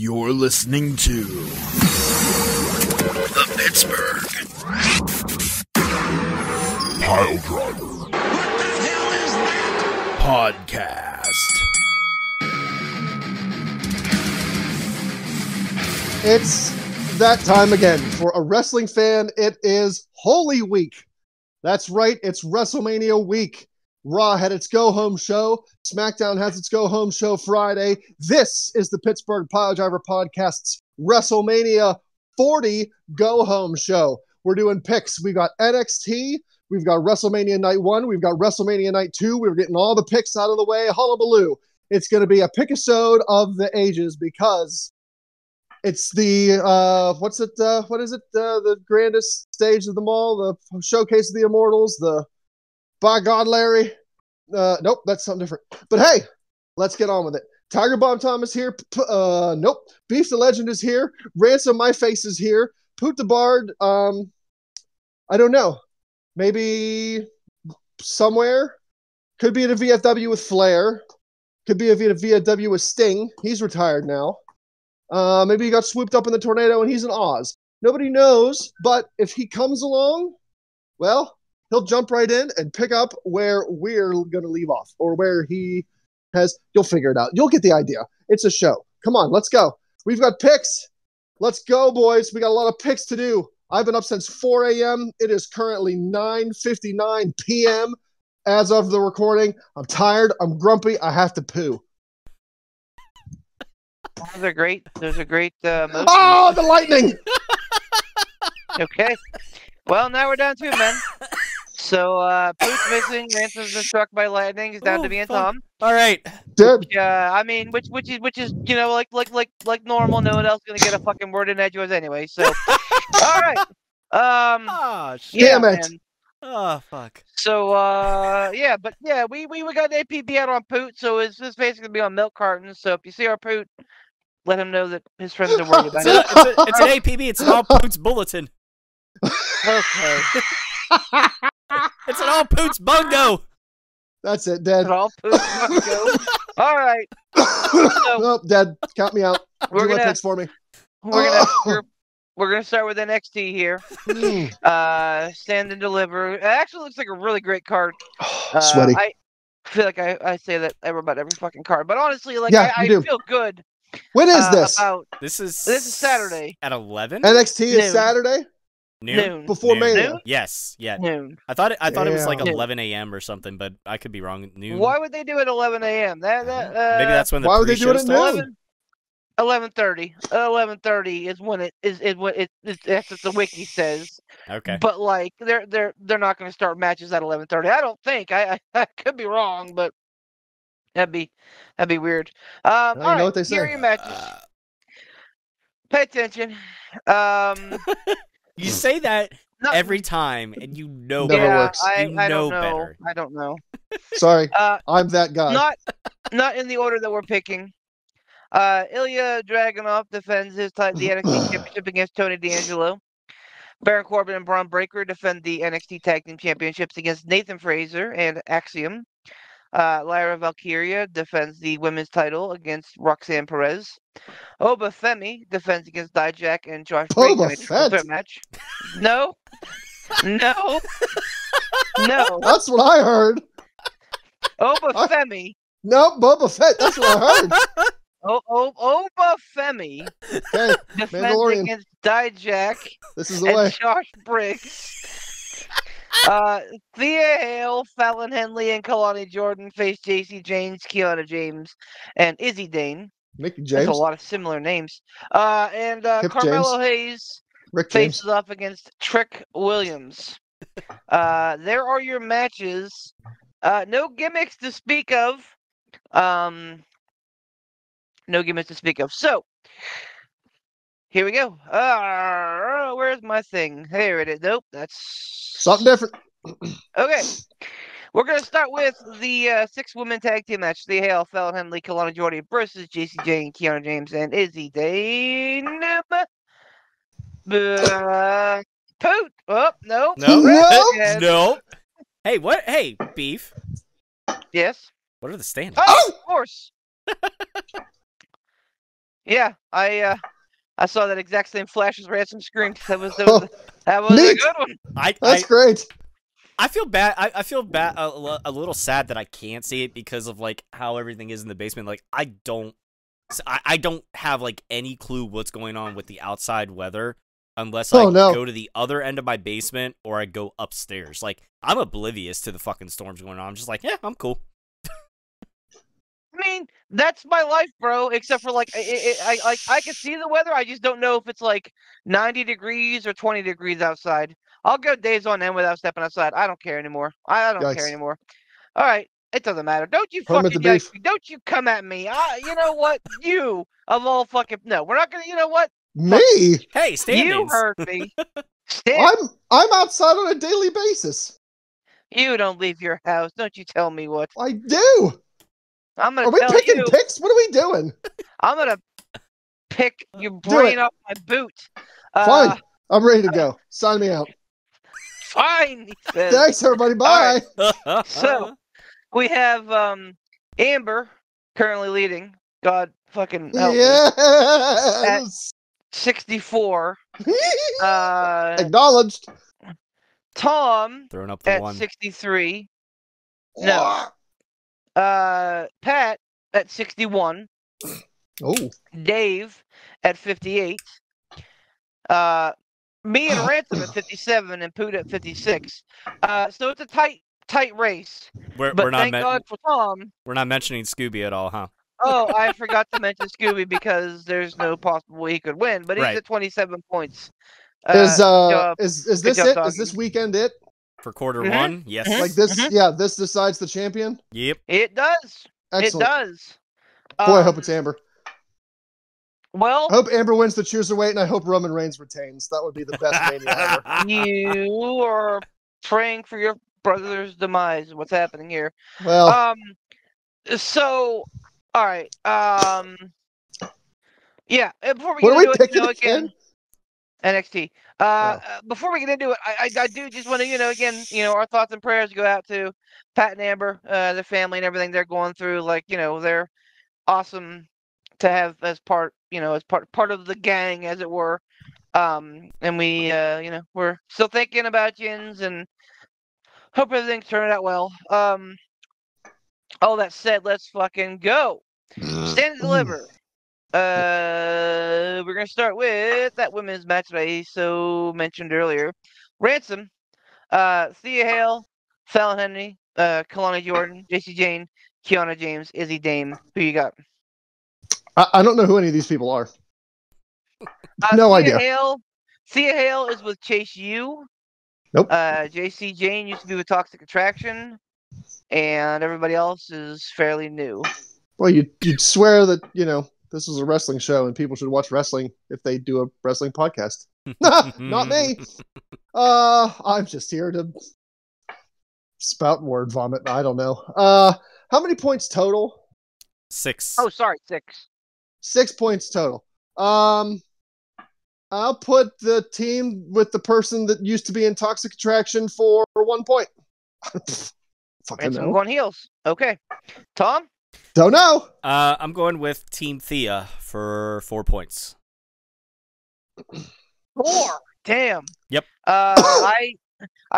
You're listening to the Pittsburgh Piledriver. What the hell is that? Podcast. It's that time again. For a wrestling fan, it is Holy Week. That's right, it's WrestleMania week. Raw had its go-home show. SmackDown has its go-home show Friday. This is the Pittsburgh Piledriver Podcast's WrestleMania 40 go-home show. We're doing picks. We got NXT. We've got WrestleMania Night 1. We've got WrestleMania Night 2. We're getting all the picks out of the way. Hullabaloo. It's going to be a pick-a-sode of the ages because it's the, what is it? The grandest stage of them all, the Showcase of the Immortals, the By God, Larry. Nope, that's something different. But hey, let's get on with it. Tiger Bomb Tom is here. Nope. Beef the Legend is here. Ransom My Face is here. Poot the Bard, I don't know. Maybe somewhere. Could be at a VFW with Flair. Could be at a VFW with Sting. He's retired now. Maybe he got swooped up in the tornado and he's in Oz. Nobody knows, but if he comes along, well, he'll jump right in and pick up where we're going to leave off, or where he has. You'll figure it out. You'll get the idea. It's a show. Come on, let's go. We've got picks. Let's go, boys. We got a lot of picks to do. I've been up since 4 a.m. It is currently 9:59 p.m. as of the recording. I'm tired. I'm grumpy. I have to poo. Those are great. Oh, the lightning! Okay. Well, now we're down to it, man. So, Poot's missing. Ransom's been struck by lightning. He's down to me and Tom. All right. Dead. Yeah, I mean, which is, you know, like normal. No one else gonna get a fucking word in edgewise anyway. So, all right. Oh, shit. Yeah, Damn it. man. Oh, fuck. So, yeah, but yeah, we got an APB out on Poot, so it's just basically be on milk cartons. So if you see our Poot, let him know that his friends are worried about it. It's an APB. It's an all Poots bulletin. Okay. It's an all Poots bungo. That's it, dead. All Poot must go. All right. Oh, dead. Count me out. We're Do my gonna- picks for me. We're gonna start with NXT here. Stand and Deliver. It actually looks like a really great card. Sweaty. I feel like I say that about every fucking card, but honestly, like Yeah, I you do. feel good. When is this? About This is Saturday at 11. NXT is Noon. Saturday? noon. Before Noon. Mania. Noon? Yes. Yeah. Noon. I thought it was like Damn. 11 a.m. or something, but I could be wrong. Noon. Why would they do it 11 a.m.? Maybe that's when the Why would they do it pre-show at noon? starts? 11:30. 11:30 is when that's what the wiki says. Okay. But like they're not going to start matches at 11:30. I don't think. I could be wrong, but that'd be weird. All right, know what they here are say. your matches. Pay attention. You say that No- every time, and you know Never better. works. I You know don't know. better. I don't know. Sorry, I'm that guy. Not in the order that we're picking. Ilya Dragunov defends the NXT Championship against Tony D'Angelo. Baron Corbin and Braun Breaker defend the NXT Tag Team Championships against Nathan Frazer and Axiom. Lyra Valkyria defends the women's title against Roxanne Perez. Oba Femi defends against Dijak and Josh Briggs in a triple threat match. No. No. No. That's what I heard. Oba Femi. No, Boba Fett. That's what I heard. Oba Femi Okay, defends Mandalorian. against Dijak This is the and way. Josh Briggs. Thea Hale, Fallon Henley, and Kalani Jordan face JC James, Kiana James, and Izzy Dane. Mickey There's James. a lot of similar names. And Hip Carmelo James. Hayes Rick James. faces off against Trick Williams. There are your matches. No gimmicks to speak of. No gimmicks to speak of. So, here we go. Where's my thing? Here it is. Nope, that's Something different. Okay. We're going to start with the 6-woman tag team match. The Hale, Fallon Henley, Kalani Jordan versus JCJ, Kiana James, and Izzy Dane. Poot. Oh, no. No. No. Hey, what? Hey, Beef. Yes. What are the standings? Oh, of course. Yeah, I saw that exact same flash as Ransom screen. That was Oh, that was a neat. good one. That's great. I feel bad. I feel bad. A little sad that I can't see it because of like how everything is in the basement. Like I don't have like any clue what's going on with the outside weather unless I go to the other end of my basement or I go upstairs. Like I'm oblivious to the fucking storms going on. I'm just like, yeah, I'm cool. I mean, that's my life, bro. Except for like, I can see the weather. I just don't know if it's like 90 degrees or 20 degrees outside. I'll go days on end without stepping outside. I don't care anymore. I don't care Yikes. anymore. All right, it doesn't matter. Don't you Hermit fucking the beef. don't you come at me. You know what? You of all fucking no, we're not gonna. You know what? Me? Hey, standings. You heard me. I'm outside on a daily basis. You don't leave your house. Don't you tell me what. I do. I'm gonna Are we tell picking you. picks? What are we doing? I'm gonna pick your brain off my boot. Fine. I'm ready to go. Sign me out. Fine, he says. Thanks, everybody. Bye. Right. So we have Amber currently leading. God fucking help me. At Yes. 64. Acknowledged. Tom Throwing up the at one. 63. No. Pat at 61. Oh. Dave at 58. Me and Ransom at 57 and Poot at 56. So it's a tight race. We're But not thank God for Tom. We're not mentioning Scooby at all, huh? Oh, I forgot to mention Scooby because there's no possible way he could win, but he's at 27 points. Is job. this Good job, it? doggy. Is this weekend it? For quarter one, yes. Like this? Yeah, this decides the champion. Yep. It does. Excellent. It does. Boy, I hope it's Amber. Well, I hope Amber wins the Chooserweight, and I hope Roman Reigns retains. That would be the best Mania ever. you are praying for your brother's demise. What's happening here? Well, So, all right. Yeah. Before we what get are we into picking it, again, NXT. Wow. Before we get into it, I do just want to, again, our thoughts and prayers go out to Pat and Amber, the family and everything they're going through. Like, they're awesome to have as part of the gang, as it were. And we, we're still thinking about yins and hope everything's turning out well. All that said, let's fucking go. Stand and deliver. We're gonna start with that women's match that I mentioned earlier. Ransom, Thea Hale, Fallon Henry, Kalani Jordan, JC Jane, Kiana James, Izzy Dame. Who you got? I don't know who any of these people are. No idea. Thea Hale is with Chase U. Nope. JC Jane used to be with Toxic Attraction, and everybody else is fairly new. Well, you'd swear that this is a wrestling show and people should watch wrestling if they do a wrestling podcast. Not me. I'm just here to spout word vomit. I don't know. How many points total? 6. Oh, sorry, 6. 6 points total. I'll put the team with the person that used to be in Toxic Attraction for 1 point. Fucking And no. some going heels. Okay. Tom? Don't know. I'm going with Team Thea for 4 points. 4. Damn. Yep. I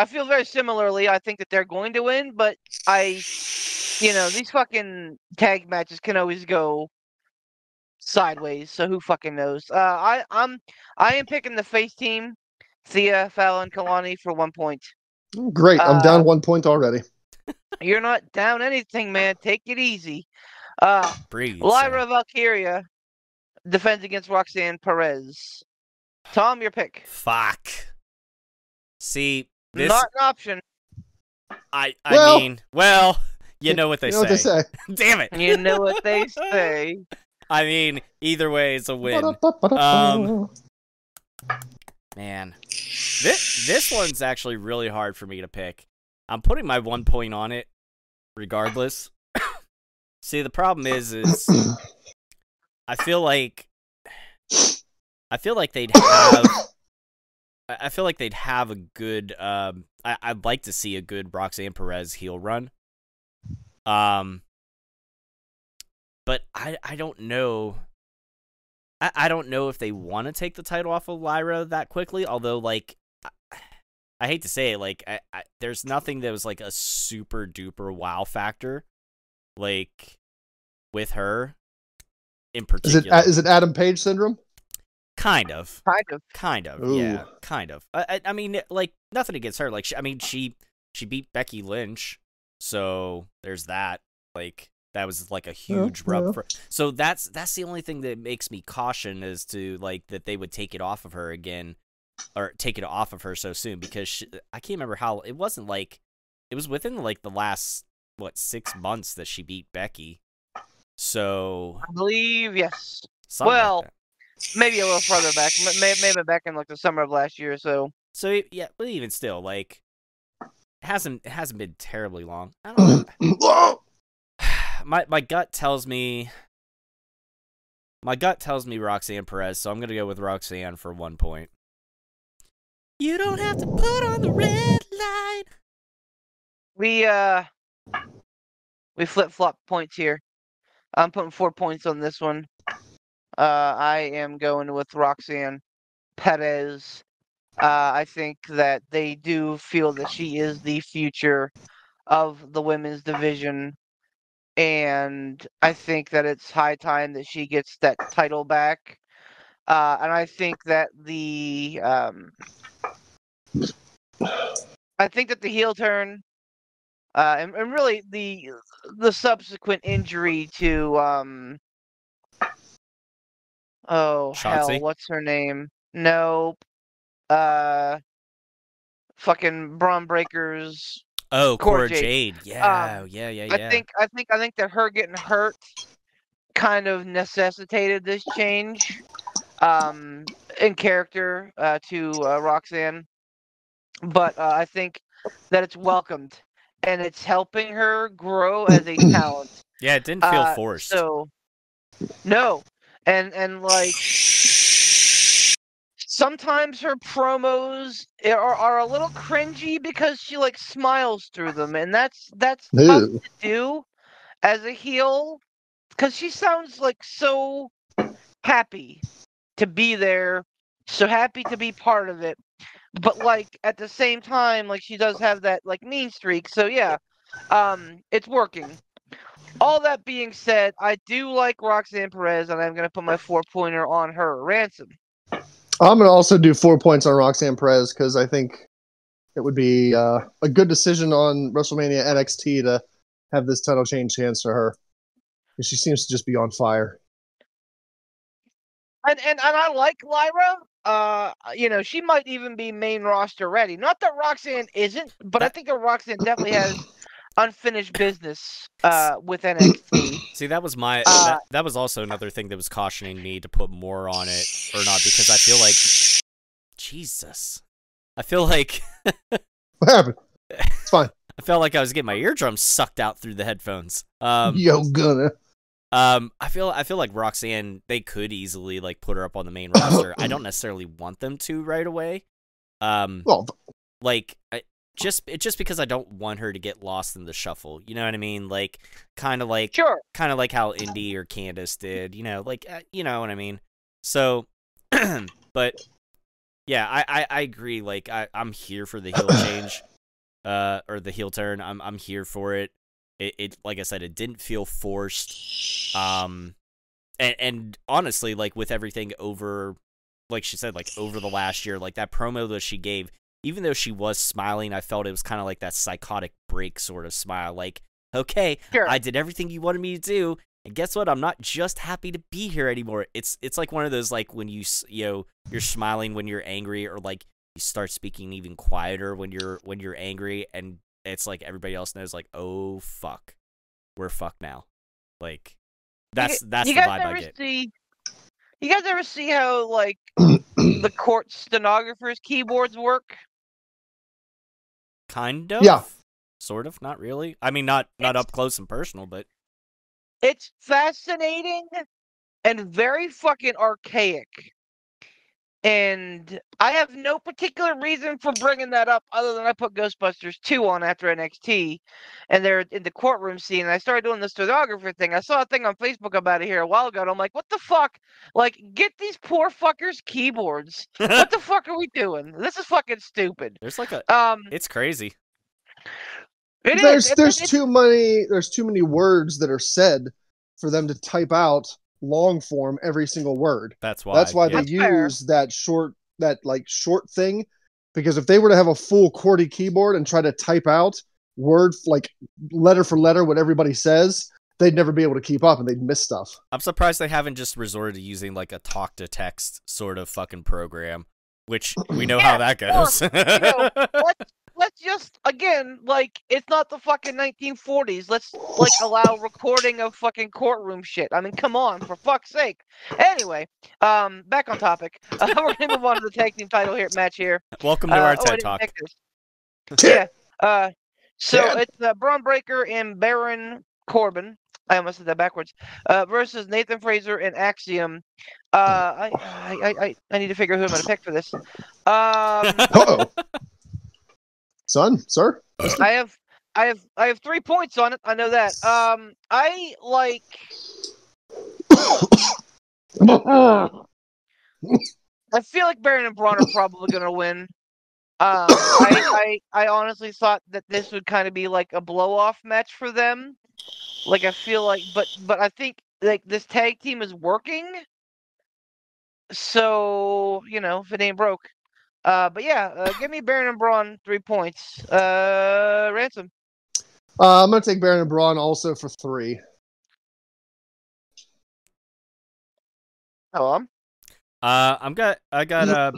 feel very similarly. I think that they're going to win, but these fucking tag matches can always go sideways. So who fucking knows? I am picking the face team, Thea, Fallon, Kalani for 1 point. Great. I'm down 1 point already. You're not down anything, man. Take it easy. Breathe. Lyra Valkyria defends against Roxanne Perez. Tom, your pick. Fuck. See, this Not an option. I Well- mean, well, you know what they You know what they say. Damn it. You know what they say. I mean, either way, it's a win. Man, this one's actually really hard for me to pick. I'm putting my 1 point on it, regardless. See, the problem is I feel like they'd have. I feel like they'd have a good. I'd like to see a good Roxanne Perez heel run. But I don't know. I don't know if they want to take the title off of Lyra that quickly, although, like, I hate to say it, like, there's nothing that was, like, a super-duper wow factor, like, with her in particular. Is it Adam Page syndrome? Kind of. Ooh. Yeah, kind of. I mean, like, nothing against her. Like, she beat Becky Lynch, so there's that. Like, that was like a huge rub for. So that's the only thing that makes me caution as to like that they would take it off of her again, or take it off of her so soon, because I can't remember how it wasn't like it was within like the last 6 months that she beat Becky. So I believe yes. Well, like maybe a little further back, maybe back in like the summer of last year or so. So yeah, but even still, like it hasn't been terribly long. I don't know. My gut tells me Roxanne Perez, so I'm gonna go with Roxanne for 1 point. You don't have to put on the red light. We flip-flop points here. I'm putting 4 points on this one. I am going with Roxanne Perez. I think that they do feel that she is the future of the women's division. And I think that it's high time that she gets that title back. And I think that the heel turn, and really the subsequent injury to Shotzi? what's her name? Nope. Fucking Braun Breaker's. Oh, Cora Jade. Jade. Yeah. I think that her getting hurt kind of necessitated this change in character to Roxanne. But I think that it's welcomed and it's helping her grow as a talent. Yeah, it didn't feel forced. So no. And like sometimes her promos are a little cringy because she like smiles through them, and that's tough to do as a heel, because she sounds like so happy to be there, so happy to be part of it, but like at the same time, like she does have that like mean streak. So yeah, it's working. All that being said, I do like Roxanne Perez, and I'm gonna put my 4-pointer on her. Ransom. I'm going to also do 4 points on Roxanne Perez because I think it would be a good decision on WrestleMania NXT to have this title change hands to her. She seems to just be on fire. And I like Lyra. She might even be main roster ready. Not that Roxanne isn't, but I think that Roxanne definitely has unfinished business with NXT. See, that was that was also another thing that was cautioning me to put more on it or not, because I feel like Jesus. I feel like what happened? It's fine. I felt like I was getting my eardrums sucked out through the headphones. Yo, gonna. I feel like Roxanne, they could easily like put her up on the main roster. I don't necessarily want them to right away. Just because I don't want her to get lost in the shuffle. You know what I mean? Like kind of like how Indy or Candace did. You know, like you know what I mean. So, but yeah, I agree. Like I'm here for the heel change, or the heel turn. I'm here for it. It like I said, it didn't feel forced. And honestly, like with everything over, like she said, like over the last year, like that promo that she gave, even though she was smiling, I felt it was kind of like that psychotic break sort of smile. Like, okay, sure, I did everything you wanted me to do, and guess what? I'm not just happy to be here anymore. It's like one of those like when you're smiling when you're angry, or like you start speaking even quieter when you're angry, and it's like everybody else knows, like, oh fuck, we're fucked now. Like that's the vibe I get. You guys ever see how like the court stenographers' keyboards work? Kind of. Yeah. Sort of. Not really. I mean, not up close and personal, but it's fascinating and very fucking archaic. And I have no particular reason for bringing that up other than I put Ghostbusters 2 on after NXT, and they're in the courtroom scene. And I started doing the stenographer thing. I saw a thing on Facebook about it here a while ago, and I'm like, what the fuck? Like, get these poor fuckers keyboards. What the fuck are we doing? This is fucking stupid. There's like a, Um, it's crazy. it is. There's too many words that are said for them to type out long form every single word. That's why. That's why yeah. they use that short thing. Because if they were to have a full QWERTY keyboard and try to type out word like letter for letter what everybody says, they'd never be able to keep up and they'd miss stuff. I'm surprised they haven't just resorted to using like a talk to text sort of fucking program, which we know how that goes. Let's just, again, like, it's not the fucking 1940s. Let's, like, allow recording of fucking courtroom shit. I mean, come on, for fuck's sake. Anyway, back on topic. We're going to move on to the tag team title match here. Welcome to our TED Talk. Yeah. It's Braun Breaker and Baron Corbin. I almost said that backwards. Versus Nathan Fraser and Axiom. I need to figure out who I'm going to pick for this. Uh-oh. Sir? I have 3 points on it. I know that. I like. I feel like Baron and Braun are probably gonna win. I honestly thought that this would kind of be like a blow-off match for them. Like I feel like, but I think like this tag team is working. So if it ain't broke. But yeah, give me Baron and Braun 3 points. Ransom. I'm gonna take Baron and Braun also for 3. Hello. I got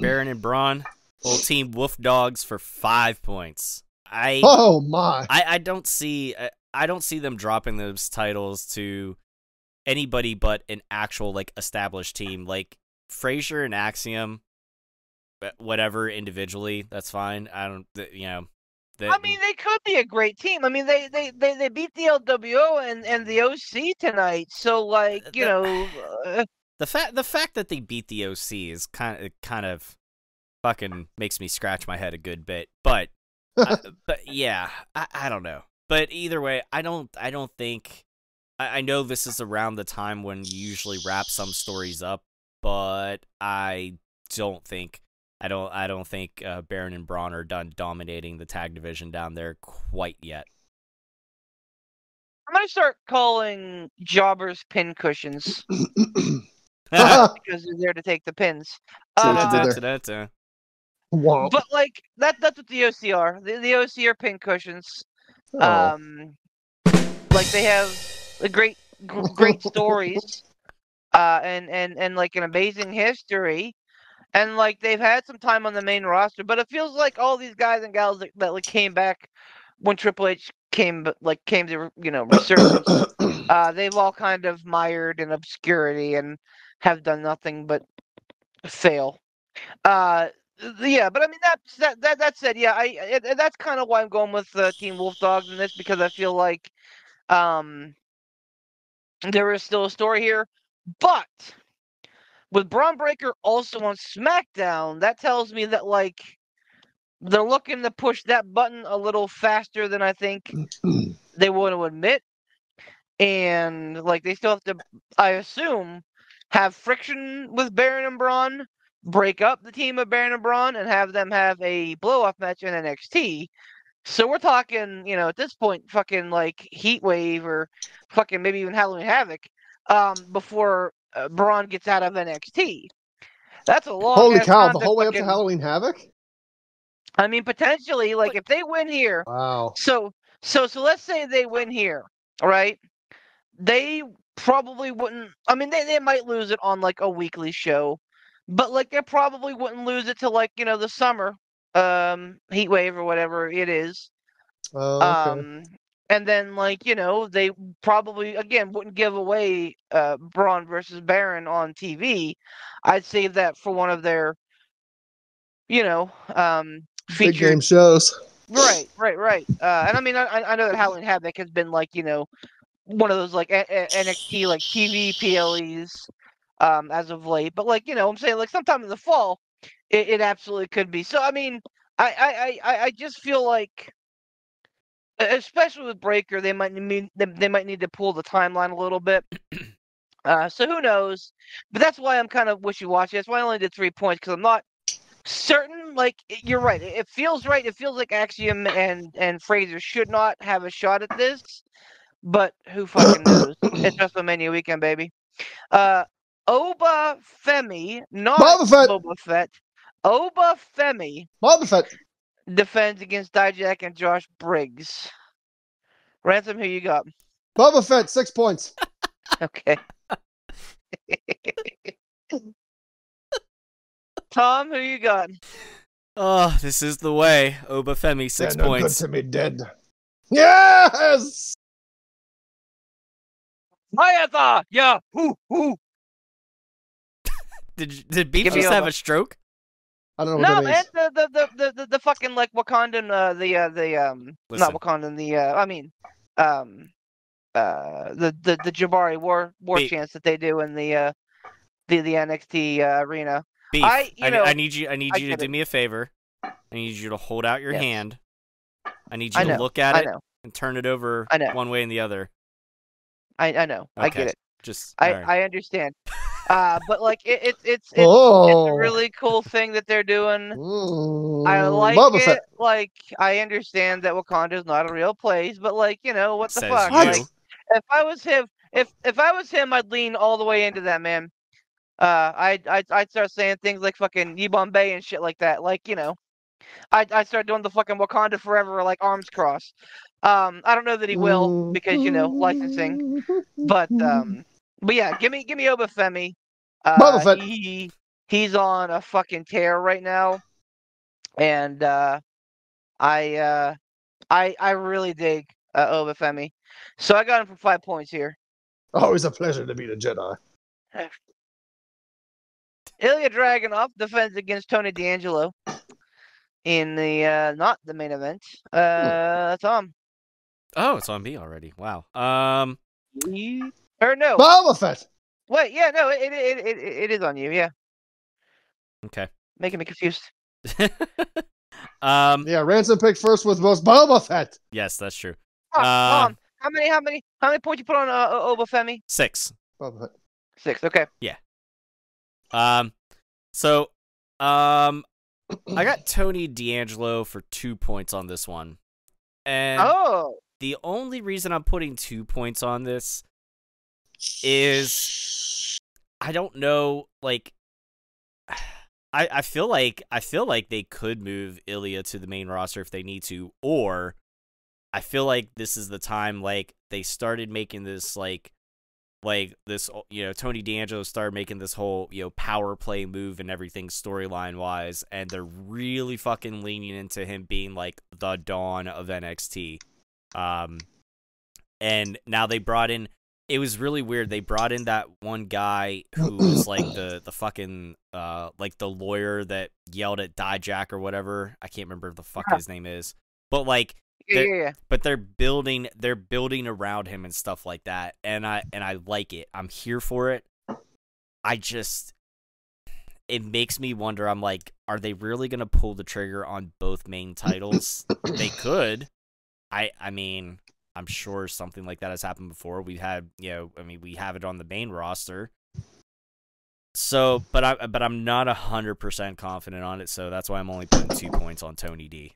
Baron and Braun, old team Wolf Dogs for 5 points. I don't see them dropping those titles to anybody but an actual like established team like Frazier and Axiom. Whatever individually, that's fine. I don't, I mean, they could be a great team. I mean, they beat the LWO and the OC tonight. So, like, the fact that they beat the OC is kind of fucking makes me scratch my head a good bit. But yeah, I don't know. But either way, I don't think. I know this is around the time when you usually wrap some stories up, but I don't think Baron and Braun are done dominating the tag division down there quite yet. I'm gonna start calling jobbers pin cushions because they're there to take the pins. Womp. But like that's what the OC are. The OC are pin cushions. Oh. Like they have great stories, and like an amazing history. And like they've had some time on the main roster, but it feels like all these guys and gals that like came back when Triple H came to resurgence. They've all kind of mired in obscurity and have done nothing but fail. Yeah, but I mean that said, yeah, that's kind of why I'm going with Team Wolf Dogs in this because I feel like there is still a story here, but. With Braun Breaker also on SmackDown, that tells me that, like, they're looking to push that button a little faster than I think they want to admit. And, like, they still have to, I assume, have friction with Baron and Braun, break up the team of Baron and Braun, and have them have a blow-off match in NXT. So we're talking, at this point, fucking, like, Heat Wave or fucking maybe even Halloween Havoc before... Braun gets out of NXT. That's a long. Holy cow! The whole way up to Halloween Havoc. I mean, potentially, like if they win here. Wow. So let's say they win here, all right? They probably wouldn't. I mean, they might lose it on like a weekly show, but like they probably wouldn't lose it to like the summer, Heat Wave or whatever it is. Oh, okay. And then, like, they probably, again, wouldn't give away Braun versus Baron on TV. I'd save that for one of their, featured... Big game shows. Right. And I mean, I know that Halloween Havoc has been, like, one of those, like, NXT, like, TV PLEs as of late. But, like, I'm saying, like, sometime in the fall, It absolutely could be. So I mean, I just feel like, especially with Breaker, they might need to pull the timeline a little bit. So who knows? But that's why I'm kind of wishy-washy. That's why I only did 3 points, because I'm not certain. Like, you're right. It feels right. It feels like Axiom and Fraser should not have a shot at this. But who fucking knows? It's WrestleMania weekend, baby. Oba Femi, not Boba Fett. Boba Fett. Oba Femi Boba Fett. defends against Dijak and Josh Briggs. Ransom, who you got? Boba Fett, 6 points. Okay. Tom, who you got? Oh, this is the way. Oba Femi, 6 points. Good to me dead. Yes! Mayatha! Yeah! Who? Did Beef Give me just have Oba. a stroke? I don't know what No, that man, means. the fucking, like, Wakandan, not Listen. Wakandan, the Jabari war Beef. chants that they do in the NXT arena. Beef, I need you to get do it. me a favor. I need you to hold out your Yes. hand. I need you I to know, look at I it know. and turn it over I know. one way and the other. I know. I get Okay. it. Just all right. I understand. But like it's Oh. a really cool thing that they're doing. Mm, I like Boba it. Fett. Like, I understand that Wakanda's not a real place, but like, what the Says fuck? you. Like, if I was him, if I was him, I'd lean all the way into that, man. I'd start saying things like fucking Yibambe and shit like that. Like, I'd start doing the fucking Wakanda forever, like, arms crossed. I don't know that he will, because licensing. But yeah, give me Obafemi. Boba Fett. He's on a fucking tear right now, and I really dig Obafemi. So I got him for 5 points here. Always a pleasure to beat a Jedi. Ilya Dragunov defends against Tony D'Angelo in the not the main event. Tom. Oh, it's on me already. Wow. Or no. Boba Fett. Wait, yeah, no, it is on you, yeah. Okay. Making me confused. Yeah, Ransom picked first was Boba Fett. Yes, that's true. Tom, how many points you put on Obafemi? 6. Boba Fett. 6, okay. Yeah. So, I got Tony D'Angelo for 2 points on this one. And the only reason I'm putting 2 points on this is I don't know, like, I feel like they could move Ilya to the main roster if they need to, or I feel like this is the time, like, they started making this like this, Tony D'Angelo started making this whole, power play move and everything storyline wise, and they're really fucking leaning into him being like the dawn of NXT. And now they brought in, it was really weird. They brought in that one guy who was like the fucking like the lawyer that yelled at Dijak or whatever. I can't remember what the fuck his name is. But like but they're building around him and stuff like that. And I like it. I'm here for it. It makes me wonder. I'm like, are they really going to pull the trigger on both main titles? They could. I mean, I'm sure something like that has happened before. We had, we have it on the main roster. So, but I'm not 100% confident on it. So that's why I'm only putting 2 points on Tony D.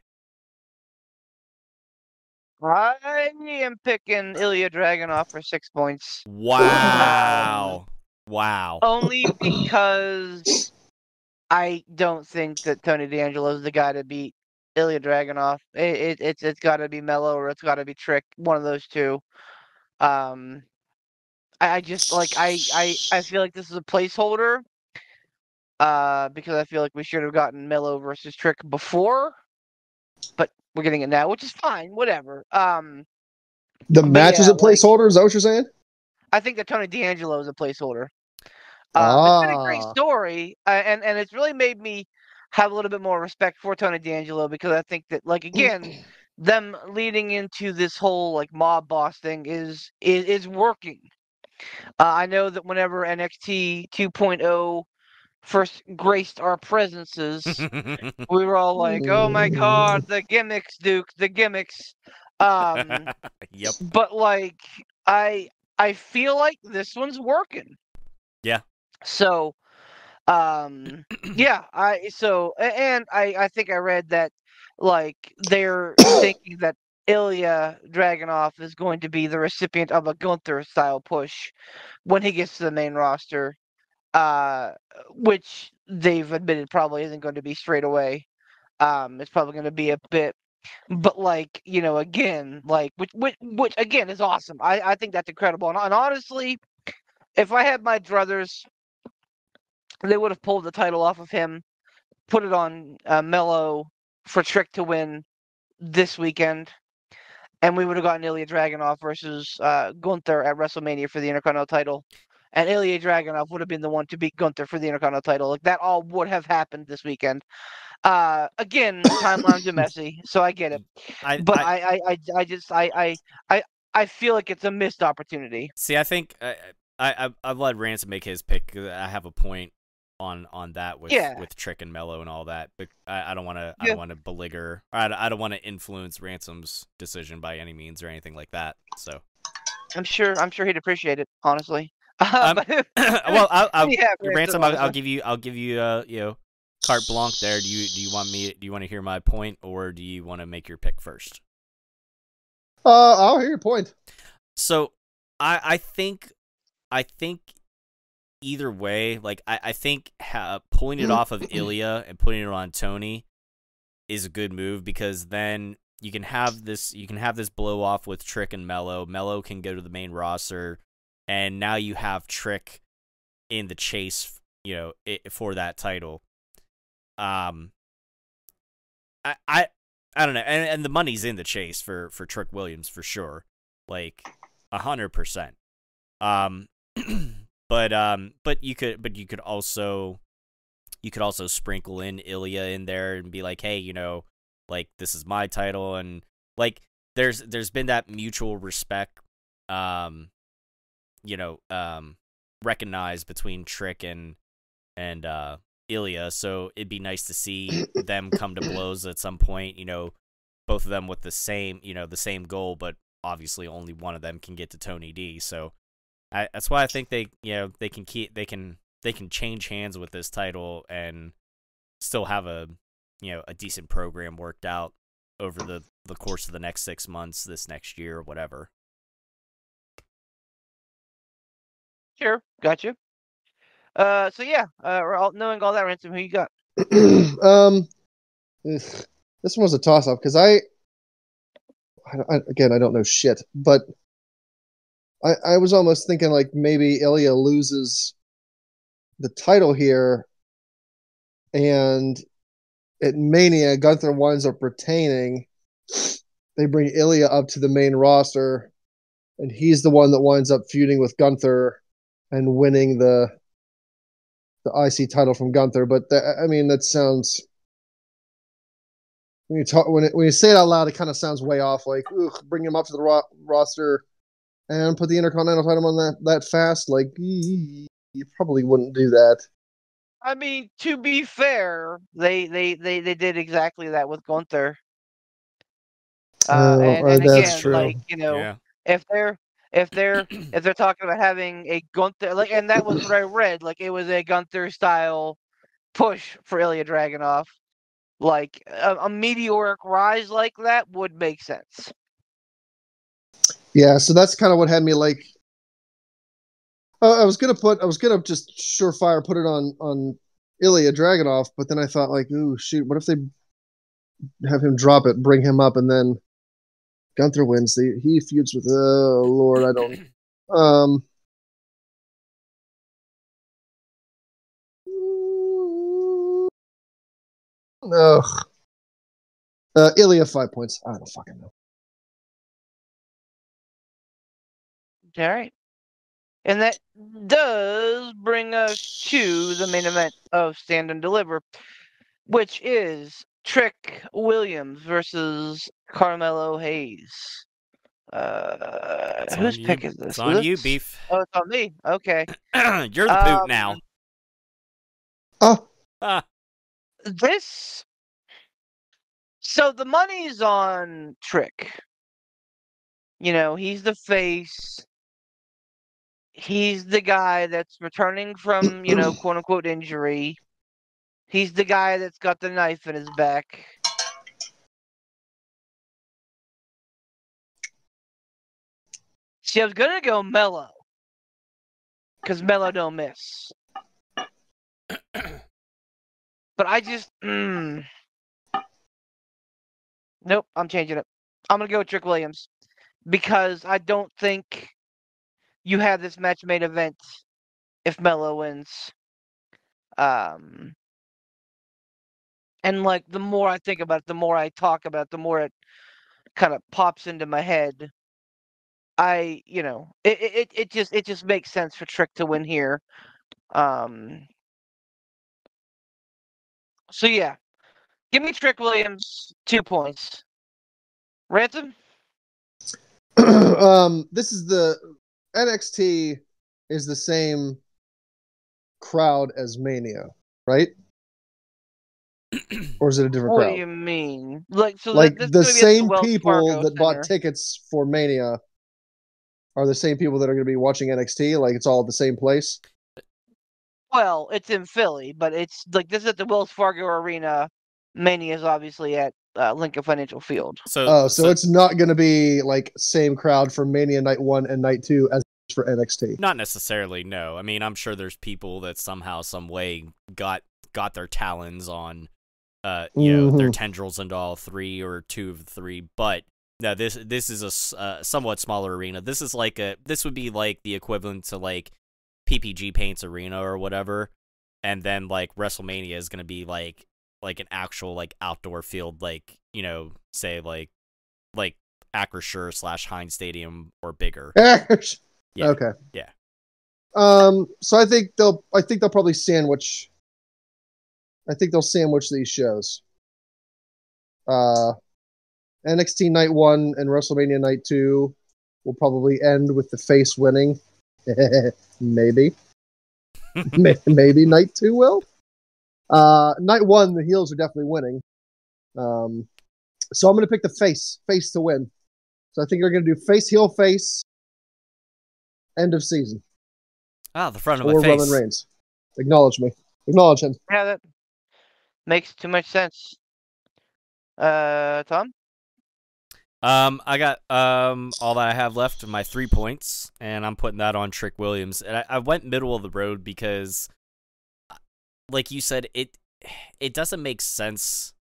I am picking Ilya Dragunov for 6 points. Wow. Wow. Only because I don't think that Tony D'Angelo is the guy to beat Ilya Dragunov. It's got to be Mello or it's got to be Trick. One of those two. I just like I feel like this is a placeholder. Because I feel like we should have gotten Mello versus Trick before, but we're getting it now, which is fine. Whatever. The match is a placeholder. Is that what you're saying? I think that Tony D'Angelo is a placeholder. It's been a great story, and it's really made me have a little bit more respect for Tony D'Angelo, because I think that, like, again, them leading into this whole like mob boss thing is working. I know that whenever NXT 2.0 first graced our presences, we were all like, "Oh my God, the gimmicks, Duke, the gimmicks." Yep. But like, I feel like this one's working. Yeah. So, yeah, I think I read that like they're thinking that Ilya Dragunov is going to be the recipient of a Gunther style push when he gets to the main roster, which they've admitted probably isn't going to be straight away. It's probably going to be a bit, but like, again, like which again is awesome. I think that's incredible, and honestly, if I had my druthers, they would have pulled the title off of him, put it on Mello for Trick to win this weekend, and we would have gotten Ilya Dragunov versus Gunther at WrestleMania for the Intercontinental title. And Ilya Dragunov would have been the one to beat Gunther for the Intercontinental title. Like that all would have happened this weekend. Again, timelines are messy, so I get it. But I feel like it's a missed opportunity. See, I think I've let Ransom make his pick. 'Cause I have a point on that with Trick and Mello and all that, but I don't want to I don't want to beleaguer. I don't want to influence Ransom's decision by any means or anything like that. So I'm sure he'd appreciate it, honestly. Well, Yeah, Ransom, I'll give you carte blanche there. Do you want to hear my point, or do you want to make your pick first? I'll hear your point. So I think either way, like I think pulling it off of Ilya and putting it on Tony is a good move, because then you can have this blow off with Trick and Mello. Mello can go to the main roster, and now you have Trick in the chase, for that title. I don't know, and the money's in the chase for Trick Williams for sure, like 100%. But you could also sprinkle in Ilya in there and be like, hey, like this is my title, and like there's been that mutual respect, recognized between Trick and Ilya, so it'd be nice to see them come to blows at some point, both of them with the same goal, but obviously only one of them can get to Tony D. So that's why I think they can change hands with this title and still have a decent program worked out over the course of the next 6 months, this next year, or whatever. Sure, gotcha. So yeah, knowing all that, Ransom, who you got? This one was a toss-up, because I don't know shit, but I was almost thinking like maybe Ilya loses the title here, and at Mania, Gunther winds up retaining. They bring Ilya up to the main roster, and he's the one that winds up feuding with Gunther and winning the IC title from Gunther. But that sounds, when you say it out loud, it kind of sounds way off. Like, bring him up to the roster and put the Intercontinental title on that fast. Like, you probably wouldn't do that. I mean, to be fair, they did exactly that with Gunther. And that's again, true. like, if they're talking about having a Gunther, like, and that was what I read, like it was a Gunther style push for Ilya Dragunov, like a meteoric rise like that would make sense. Yeah, so that's kind of what had me like. I was gonna just surefire put it on Ilya Dragunov, but then I thought like, ooh, shoot, what if they have him drop it, bring him up, and then Gunther wins? He feuds with, oh Lord, I don't. Ilya 5 points. I don't fucking know. All right. And that does bring us to the main event of Stand and Deliver, which is Trick Williams versus Carmelo Hayes. Whose pick is this? It's on you, Beef. Oh, it's on me. Okay. You're the boot now. Oh, This. So the money's on Trick. He's the face. He's the guy that's returning from, quote unquote injury. He's the guy that's got the knife in his back. See, I was gonna go Mello. Because Mello don't miss. But I just nope, I'm changing it. I'm gonna go with Trick Williams. Because I don't think you have this match made event if Mello wins. And like the more I think about it, the more I talk about it, the more it kind of pops into my head. It just makes sense for Trick to win here. So yeah, give me Trick Williams 2 points. Ransom? This is the NXT is the same crowd as Mania, right? Or is it a different What crowd? do you mean? Like the same people Fargo that bought Center. tickets for Mania are the same people that are going to be watching NXT. Like it's all at the same place. Well, it's in Philly, but it's like this is at the Wells Fargo Arena. Mania is obviously at Lincoln Financial Field. So it's not going to be like same crowd for Mania Night 1 and Night 2 as for NXT. Not necessarily, no. I mean, I'm sure there's people that somehow, some way got their talons on, their tendrils into all 3 or 2 of the 3. But no, this is a somewhat smaller arena. This would be like the equivalent to like PPG Paints Arena or whatever, and then like WrestleMania is gonna be like an actual like outdoor field, like say like Acrisure / Heinz Stadium or bigger. Yeah. Okay. Yeah. So I think they'll probably sandwich. I think they'll sandwich these shows. NXT Night 1 and WrestleMania Night 2 will probably end with the face winning. Maybe. Maybe Night 2 will. Night 1, the heels are definitely winning. So I'm going to pick the face to win. So I think they're going to do face, heel, face, end of season. Ah, the front of my or face. Roman Reigns. Acknowledge me. Acknowledge him. Yeah, that makes too much sense. Tom? I got all that I have left of my 3 points, and I'm putting that on Trick Williams. And I went middle of the road because, like you said, it doesn't make sense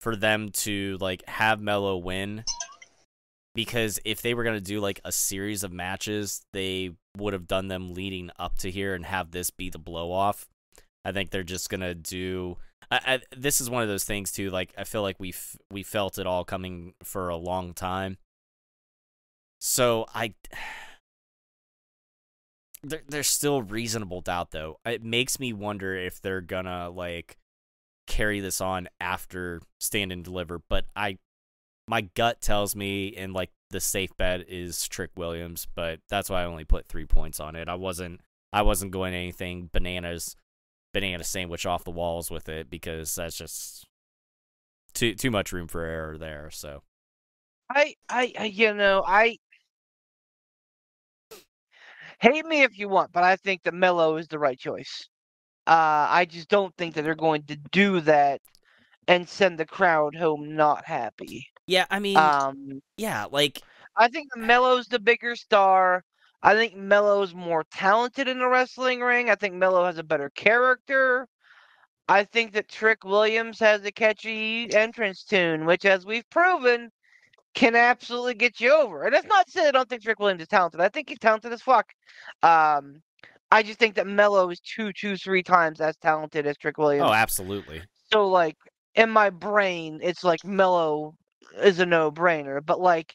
for them to like have Mello win, because if they were gonna do like a series of matches, they would have done them leading up to here and have this be the blow off. I think they're just gonna do. This is one of those things too. Like I feel like we felt it all coming for a long time. So there's still reasonable doubt though. It makes me wonder if they're gonna like carry this on after Stand and Deliver. But my gut tells me, and like the safe bet is Trick Williams. But that's why I only put 3 points on it. I wasn't going anything banana sandwich off the walls with it, because that's just too much room for error there. So I hate me if you want, but I think that Mello is the right choice. I just don't think that they're going to do that and send the crowd home not happy. Yeah, I mean, yeah, like I think Mello's the bigger star. I think Mello's more talented in the wrestling ring. I think Mello has a better character. I think that Trick Williams has a catchy entrance tune, which, as we've proven, can absolutely get you over. And that's not to say I don't think Trick Williams is talented. I think he's talented as fuck. I just think that Mello is 3 times as talented as Trick Williams. Oh, absolutely. So, like, in my brain, it's like Mello is a no-brainer. But, like,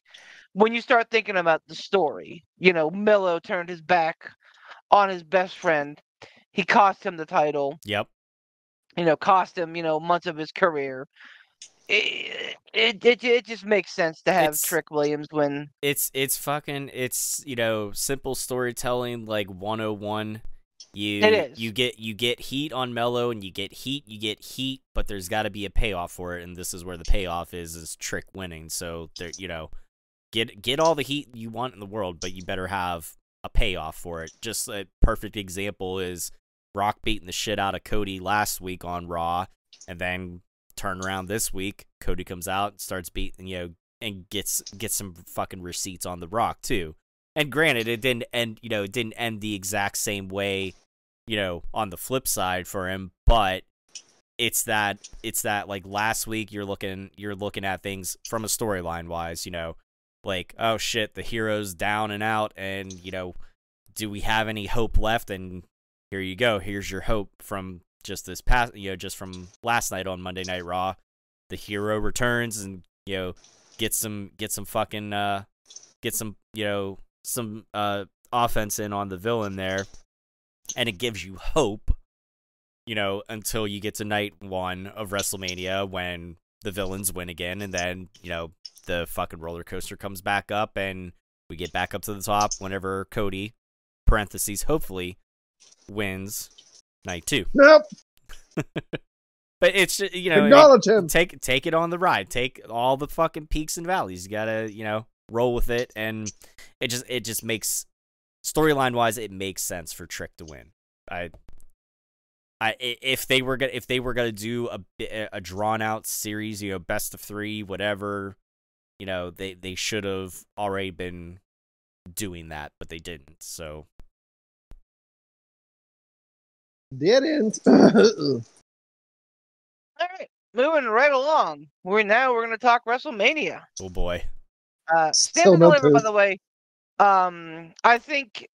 when you start thinking about the story, Mello turned his back on his best friend. He cost him the title. Yep. Cost him, months of his career. It just makes sense to have Trick Williams win. It's simple storytelling like 101. It is. You get heat on Mello, and you get heat, but there's got to be a payoff for it, and this is where the payoff is Trick winning. So there, get all the heat you want in the world, but you better have a payoff for it. Just a perfect example is Rock beating the shit out of Cody last week on Raw, and then turn around this week, Cody comes out and starts beating, and gets some fucking receipts on the Rock too. And granted, it didn't end the exact same way, on the flip side for him, but it's that like last week you're looking at things from a storyline wise, like, oh shit, the hero's down and out, and do we have any hope left? And here you go, here's your hope from just this past, just from last night on Monday Night Raw. The hero returns and get some offense in on the villain there, and it gives you hope, until you get to night 1 of WrestleMania when the villains win again, and then the fucking roller coaster comes back up, and we get back up to the top whenever Cody (parentheses hopefully) wins night 2. Yep. But it's just, Acknowledge him. Take it on the ride. Take all the fucking peaks and valleys. You gotta, roll with it, and it just makes, storyline wise, it makes sense for Trick to win. If they were gonna do a drawn out series, best of 3, whatever, they should have already been doing that, but they didn't. So didn't. All right, moving right along. We're going to talk WrestleMania. Oh boy. Stand and Deliver, by the way. I think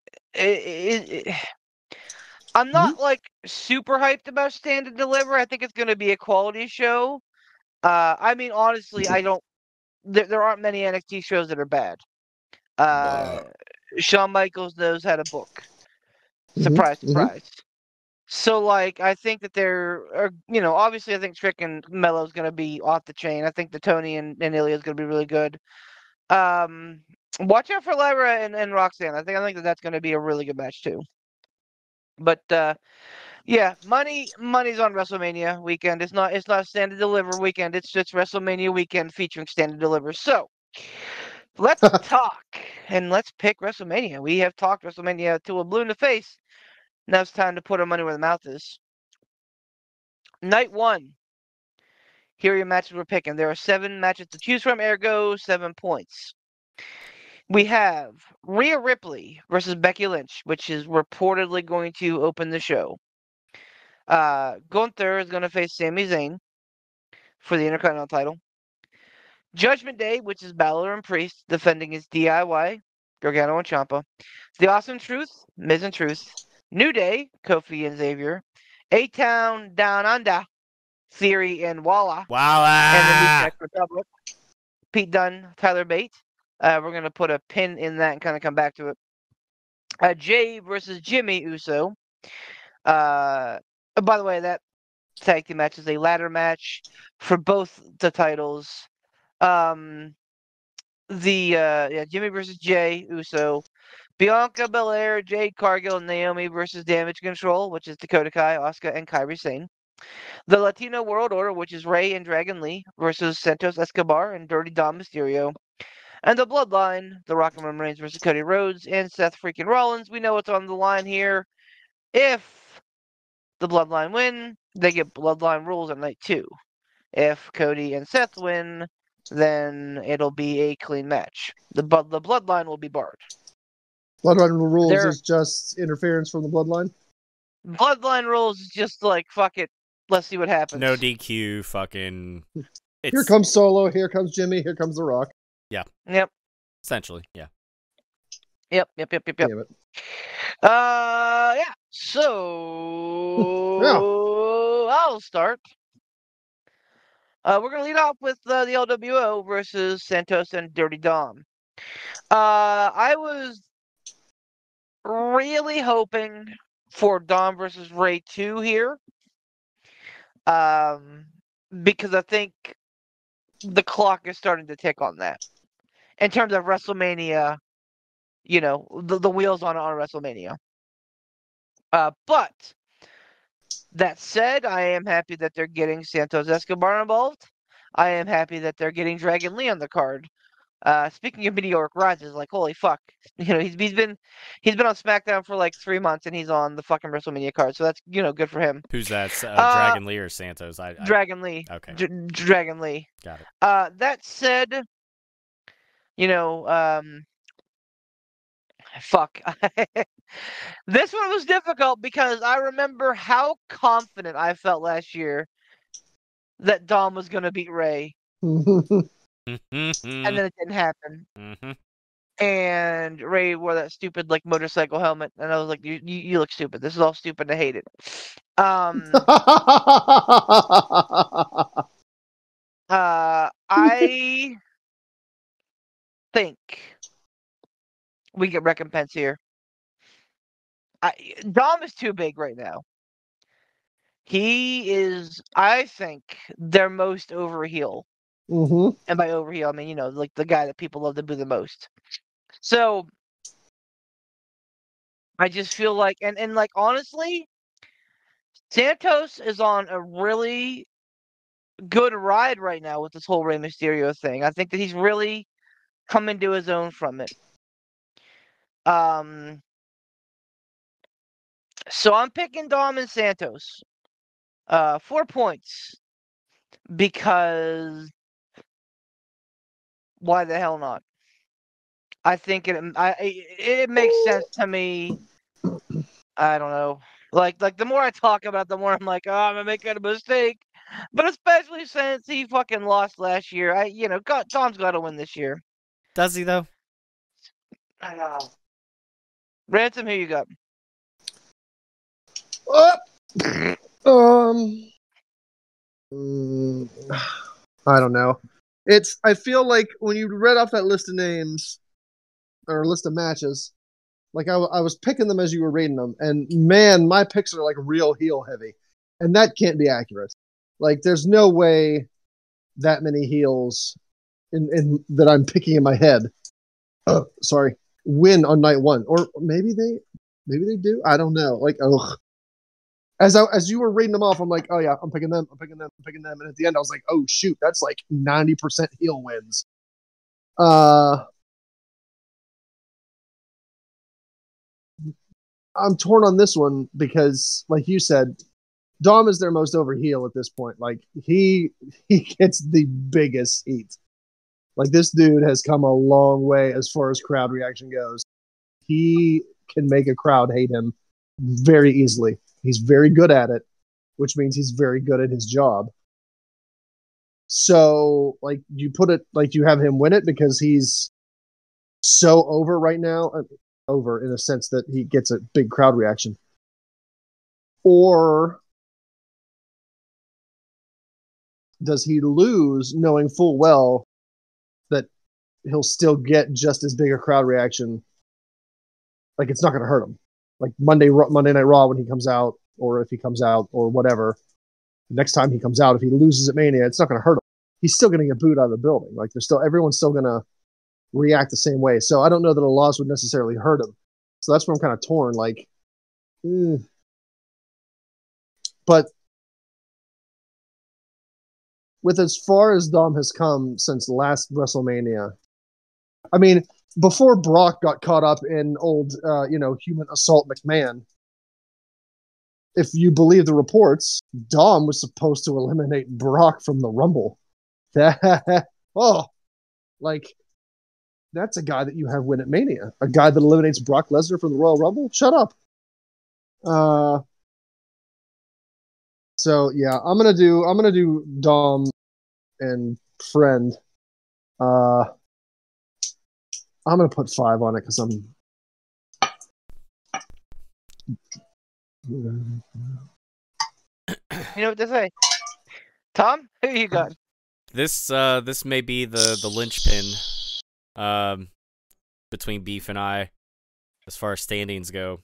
I'm not like super hyped about Stand and Deliver. I think it's going to be a quality show. I mean, honestly, there aren't many NXT shows that are bad. Shawn Michaels knows how to book. Surprise, surprise. So, like, I think that obviously I think Trick and Mello's going to be off the chain. I think the Tony and Ilya is going to be really good. Watch out for Lyra and Roxanne. I think that's going to be a really good match, too. But, yeah, money's on WrestleMania weekend. It's not Stand and Deliver weekend. It's just WrestleMania weekend featuring Stand and Deliver. So, let's talk and let's pick WrestleMania. We have talked WrestleMania till we're blue in the face. Now it's time to put our money where the mouth is. Night 1. Here are your matches we're picking. There are 7 matches to choose from, ergo 7 points. We have Rhea Ripley versus Becky Lynch, which is reportedly going to open the show. Gunther is going to face Sami Zayn for the Intercontinental title. Judgment Day, which is Balor and Priest defending his DIY, Gargano and Ciampa. The Awesome Truth, Miz and Truth. New Day, Kofi and Xavier. A-Town Down Under, Theory and Walla. And the New Czech Republic, Pete Dunne, Tyler Bate. We're going to put a pin in that and kind of come back to it. Jay versus Jimmy Uso. By the way, that tag team match is a ladder match for both the titles. Jimmy versus Jay Uso. Bianca Belair, Jade Cargill, and Naomi versus Damage Control, which is Dakota Kai, Asuka, and Kairi Sane. The Latino World Order, which is Rey and Dragon Lee versus Santos Escobar and Dirty Dom Mysterio. And the Bloodline, The Rock and Roman Reigns versus Cody Rhodes and Seth freaking Rollins. We know what's on the line here. If the Bloodline win, they get Bloodline rules at night 2. If Cody and Seth win, then it'll be a clean match. The Bloodline will be barred. Bloodline rules is just interference from the Bloodline? Bloodline rules is just like, fuck it. Let's see what happens. No DQ, fucking... Here comes Solo, here comes Jimmy, here comes The Rock. Yeah. Yep. Essentially, yeah. Yep. Damn it. Yeah. So... I'll start. We're going to lead off with the LWO versus Santos and Dirty Dom. I was really hoping for Dom versus Ray 2 here. Because I think the clock is starting to tick on that. In terms of WrestleMania, the wheels on WrestleMania. But that said, I am happy that they're getting Santos Escobar involved. I am happy that they're getting Dragon Lee on the card. Speaking of meteoric rises, like holy fuck, he's been on SmackDown for like 3 months and he's on the fucking WrestleMania card, so that's good for him. Who's that? Dragon Lee or Santos? Dragon Lee. Okay. Dragon Lee. Got it. That said, fuck. This one was difficult because I remember how confident I felt last year that Dom was gonna beat Ray, and then it didn't happen. And Ray wore that stupid like motorcycle helmet, and I was like, "You look stupid. This is all stupid. I hate it." I think we get recompense here. Dom is too big right now. He is, I think, their most over heel. And by over heel, I mean, like the guy that people love to boo the most. So I just feel like, and like honestly, Santos is on a really good ride right now with this whole Rey Mysterio thing. I think that he's really come into his own from it. So I'm picking Dom and Santos. 4 points. Because why the hell not? I think it makes sense to me. I don't know. Like the more I talk about it, the more I'm like, oh, I'm making a mistake. But especially since he fucking lost last year, Dom's got to win this year. Does he though? I know. Ransom, who you got? I don't know. I feel like when you read off that list of names or list of matches, like I was picking them as you were reading them, and man, my picks are like real heel heavy, and that can't be accurate. Like, there's no way that many heels in that I'm picking in my head. Win on night one, or maybe they do. I don't know. Like, as you were reading them off, I'm like, oh yeah, I'm picking them, and at the end, I was like, oh shoot, that's like 90% heel wins. I'm torn on this one because, like you said, Dom is their most over heel at this point. Like, he gets the biggest heat. Like, this dude has come a long way as far as crowd reaction goes. He can make a crowd hate him very easily. He's very good at it, which means he's very good at his job. So, like, you put it, like, you have him win it because he's so over right now. Over in a sense that he gets a big crowd reaction. Or does he lose knowing full well that he'll still get just as big a crowd reaction? Like, it's not going to hurt him. Like Monday Night Raw when he comes out, or if he comes out, or whatever. Next time he comes out, if he loses at Mania, it's not going to hurt him. He's still going to get booed out of the building. Like, everyone's still going to react the same way. So I don't know that a loss would necessarily hurt him. So that's where I'm kind of torn. Like, but with as far as Dom has come since last WrestleMania, I mean, before Brock got caught up in old, human assault McMahon, if you believe the reports, Dom was supposed to eliminate Brock from the Rumble. That's a guy that you have win at Mania. A guy that eliminates Brock Lesnar from the Royal Rumble? Shut up. So yeah, I'm gonna do Dom and Friend. I'm gonna put 5 on it because I'm. You know what to say. Tom, who you got? This may be the linchpin between Beef and I as far as standings go.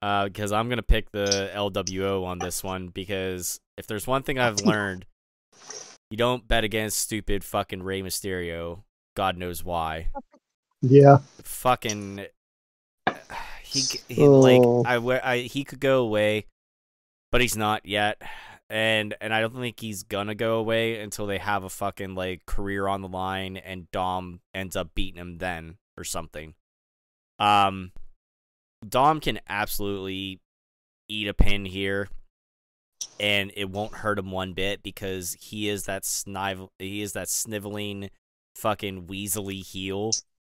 Because I'm gonna pick the LWO on this one, because if there's one thing I've learned, you don't bet against stupid fucking Rey Mysterio. God knows why. Yeah. Fucking, he could go away, but he's not yet. And I don't think he's gonna go away until they have a fucking like career on the line and Dom ends up beating him then or something. Dom can absolutely eat a pin here, and it won't hurt him one bit because he is that sniveling fucking weaselly heel.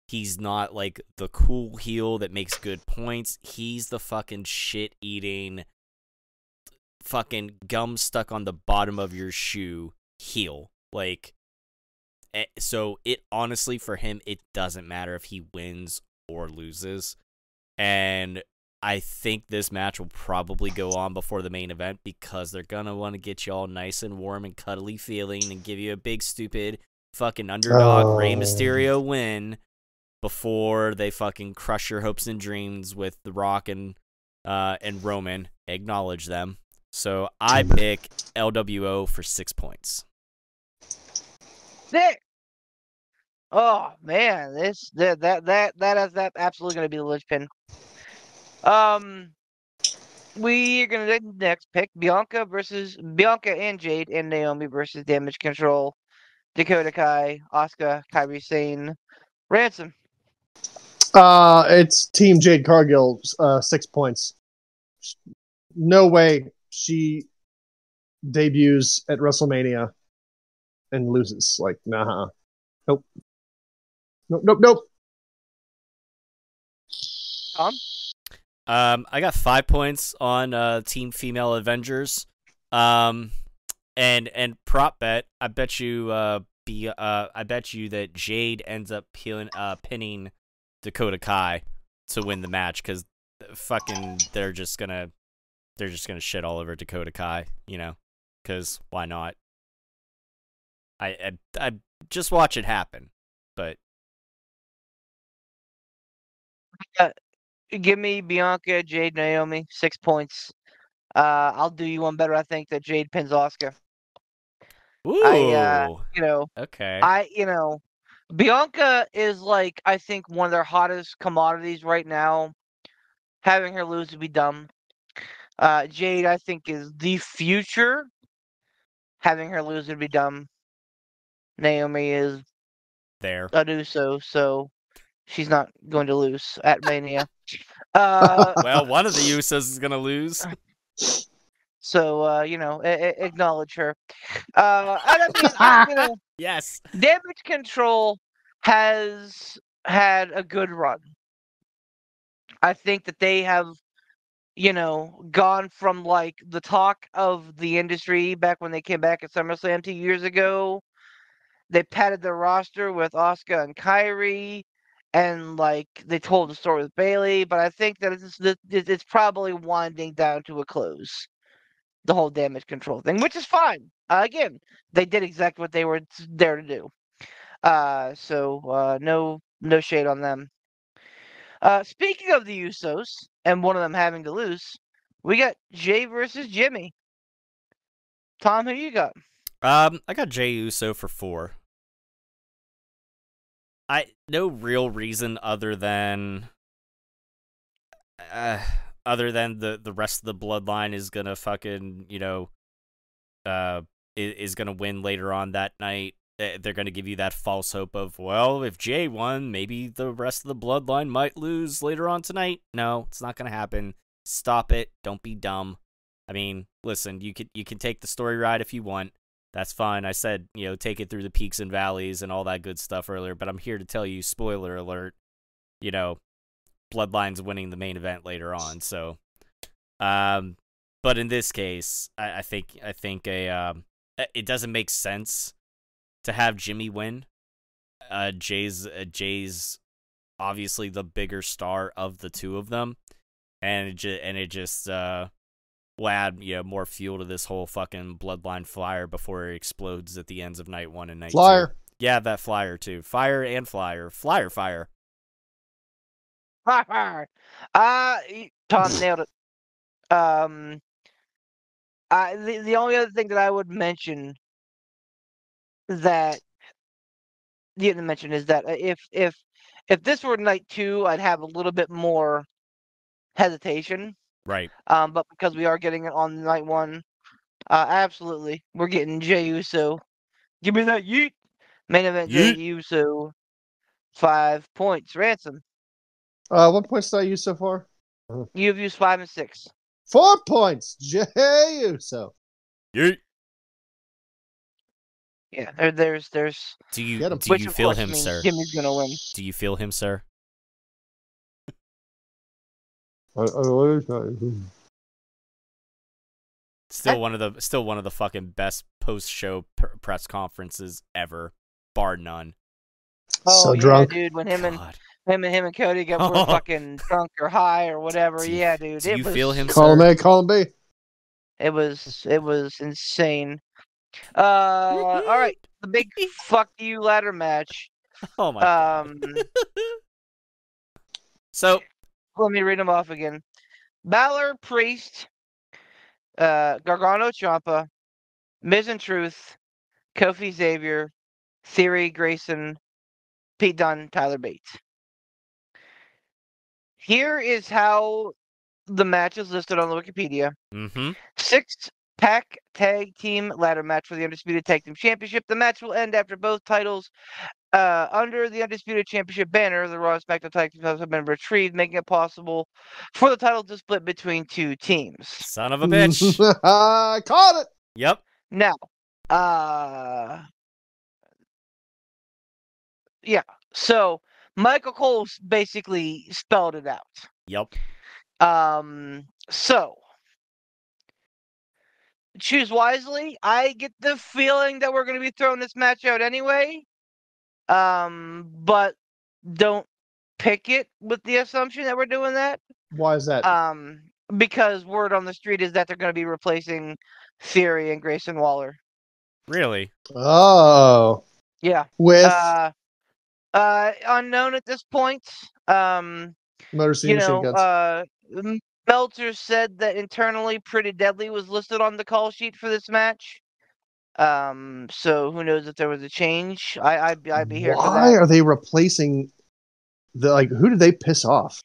He's not like the cool heel that makes good points. He's the fucking shit eating, fucking gum stuck on the bottom of your shoe heel. Like, so it honestly, for him, it doesn't matter if he wins or loses. And I think this match will probably go on before the main event because they're gonna want to get you all nice and warm and cuddly feeling and give you a big stupid fucking underdog Rey Mysterio win before they fucking crush your hopes and dreams with The Rock and Roman. Acknowledge them. So I pick LWO for 6 points. Sick. Oh man, that's absolutely gonna be the linchpin. We are gonna next pick Bianca and Jade and Naomi versus Damage Control, Dakota Kai, Asuka, Kairi Sane, Ransom. It's Team Jade Cargill, 6 points. No way she debuts at WrestleMania and loses. Like, nah. Nope. Nope. Tom? I got 5 points on Team Female Avengers. And prop bet, I bet you that Jade ends up pinning Dakota Kai to win the match because fucking they're just gonna shit all over Dakota Kai, you know, because why not? I just watch it happen, but give me Bianca, Jade, Naomi, 6 points. I'll do you one better. I think that Jade pins Asuka. ooh, okay. Bianca is like, I think, one of their hottest commodities right now. Having her lose would be dumb. Jade, I think, is the future. Having her lose would be dumb. Naomi is There. an Uso, so she's not going to lose at Mania. Well, one of the Usos is gonna lose. So, acknowledge her. I mean, Yes. Damage Control has had a good run. I think that they have, gone from like the talk of the industry back when they came back at SummerSlam 2 years ago. They padded their roster with Asuka and Kairi, and like they told the story with Bailey. But I think that it's probably winding down to a close. The whole Damage Control thing, which is fine. Again, they did exactly what they were there to do. So no shade on them. Speaking of the Usos and one of them having to lose, we got Jay versus Jimmy. Tom, who you got? I got Jey Uso for 4. No real reason other than the rest of the bloodline is gonna fucking is gonna win later on that night. They're gonna give you that false hope of, well, if Jay won, maybe the rest of the bloodline might lose later on tonight. No, it's not gonna happen. Stop it. Don't be dumb. I mean, listen, you can take the story ride if you want. That's fine. I said, take it through the peaks and valleys and all that good stuff earlier, but I'm here to tell you, spoiler alert, Bloodline's winning the main event later on. So, but in this case, I think it doesn't make sense to have Jimmy win. Jay's obviously the bigger star of the two of them, and it just will add more fuel to this whole fucking bloodline flyer before it explodes at the ends of night 1 and night 2. Flyer. Yeah, that flyer too. Fire and flyer. Flyer. Tom nailed it. The only other thing that I would mention that you didn't mention is that if this were night 2, I'd have a little bit more hesitation. Right. But because we are getting it on night one, absolutely, we're getting Jey Uso. Give me that yeet. Main event Jey Yeet. Uso, 5 points. Ransom. What points did I use so far? You've used 5 and 6. 4 points. Jey Uso. Yeet. Yeah, there's. Do you Get him. do you feel him, sir? Jimmy's gonna win. Do you feel him, sir? Still one of the fucking best post-show press conferences ever, bar none. Oh So yeah, drunk. dude. When him God. and Cody were fucking drunk or high or whatever. Yeah, dude. Do you feel him, Call him sir? A, call him B. It was insane. All right. The big fuck you ladder match. Oh my god. So Let me read them off again. Balor, Priest, Gargano, Ciampa, Miz and Truth, Kofi, Xavier, Theory, Grayson, Pete Dunne, Tyler Bates. Here is how the match is listed on the Wikipedia. 6-pack tag team ladder match for the Undisputed Tag Team Championship. The match will end after both titles under the Undisputed Championship banner. The Raw and SmackDown tag team titles have been retrieved, making it possible for the titles to split between 2 teams. Son of a bitch. I caught it. Yep. Now, yeah. So Michael Cole basically spelled it out. Yep. So choose wisely. I get the feeling that we're going to be throwing this match out anyway. But don't pick it with the assumption that we're doing that. Why is that? Because word on the street is that they're going to be replacing Theory and Grayson Waller. Really? Oh. Yeah. With unknown at this point. Motor City Machine Guns. Meltzer said that internally Pretty Deadly was listed on the call sheet for this match. So who knows if there was a change? I'd be here for that. Why are they replacing who did they piss off?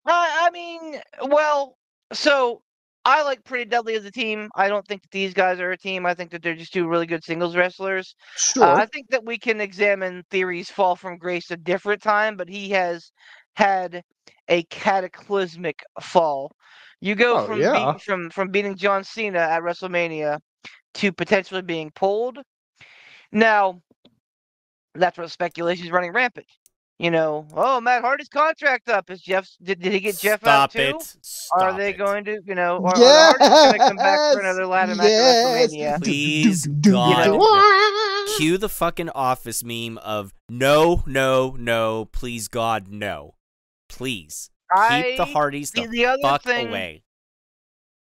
I mean, well, so I like Pretty Deadly as a team. I don't think that these guys are a team. I think that they're just 2 really good singles wrestlers. Sure. I think that we can examine Theory's fall from grace a different time, but he has had a cataclysmic fall. You go from beating John Cena at WrestleMania to potentially being pulled. Now, that's where speculation is running rampant. Matt Hardy's contract up. Is did he get Jeff out too? Are they going to, are the Hardys going to come back for another ladder match at WrestleMania? Please, God. Cue the fucking Office meme of no, please, God, no. Please. Keep the Hardys the fuck away.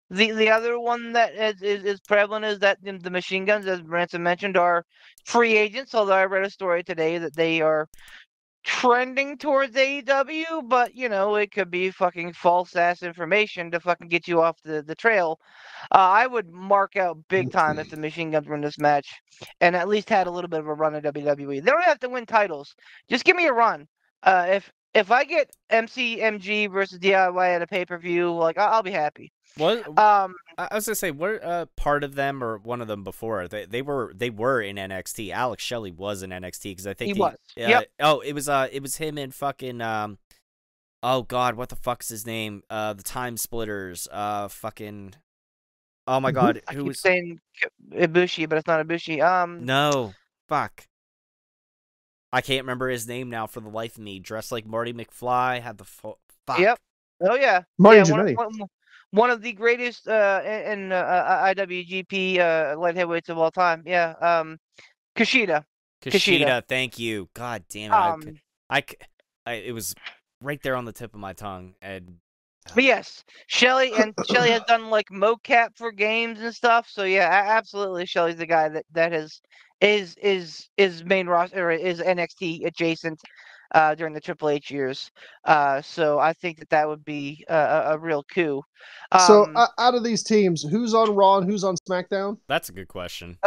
The other one that is prevalent is that the Machine Guns, as Ransom mentioned, are free agents, although I read a story today that they are trending towards AEW, but it could be fucking false ass information to fucking get you off the trail. I would mark out big time if the Machine Guns win this match and at least had a little bit of a run at WWE. They don't have to win titles. Just give me a run. If I get MCMG versus DIY at a pay-per-view, I'll be happy. What? I was gonna say, what part of them or one of them before they were in NXT. Alex Shelley was in NXT because I think he was. Oh, it was him and fucking oh god, what the fuck's his name? The Time Splitters. Fucking. Oh my god, who was saying Ibushi, but it's not Ibushi. No, fuck. I can't remember his name now for the life of me. Dressed like Marty McFly, had the fuck. Yep. Oh yeah. Marty Jannetty. One of the greatest in IWGP light heavyweights of all time. Yeah. Kushida. Thank you. God damn it. It was right there on the tip of my tongue. And but yes, Shelley has done mocap for games and stuff. So yeah, absolutely, Shelley's the guy that is main roster or is NXT adjacent during the Triple H years. So I think that would be a real coup. So out of these teams, who's on Raw and who's on SmackDown? That's a good question.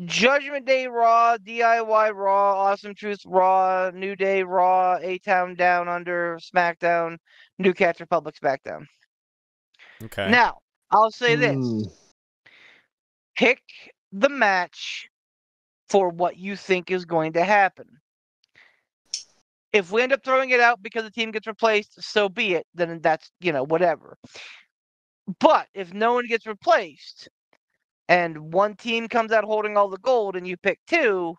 Judgment Day Raw, DIY Raw, Awesome Truth Raw, New Day Raw, A-Town Down Under, SmackDown, New Catch Republic SmackDown. Okay. Now, I'll say this. Pick the match for what you think is going to happen. If we end up throwing it out because the team gets replaced, so be it. Then that's, whatever. But if no one gets replaced and one team comes out holding all the gold and you pick two,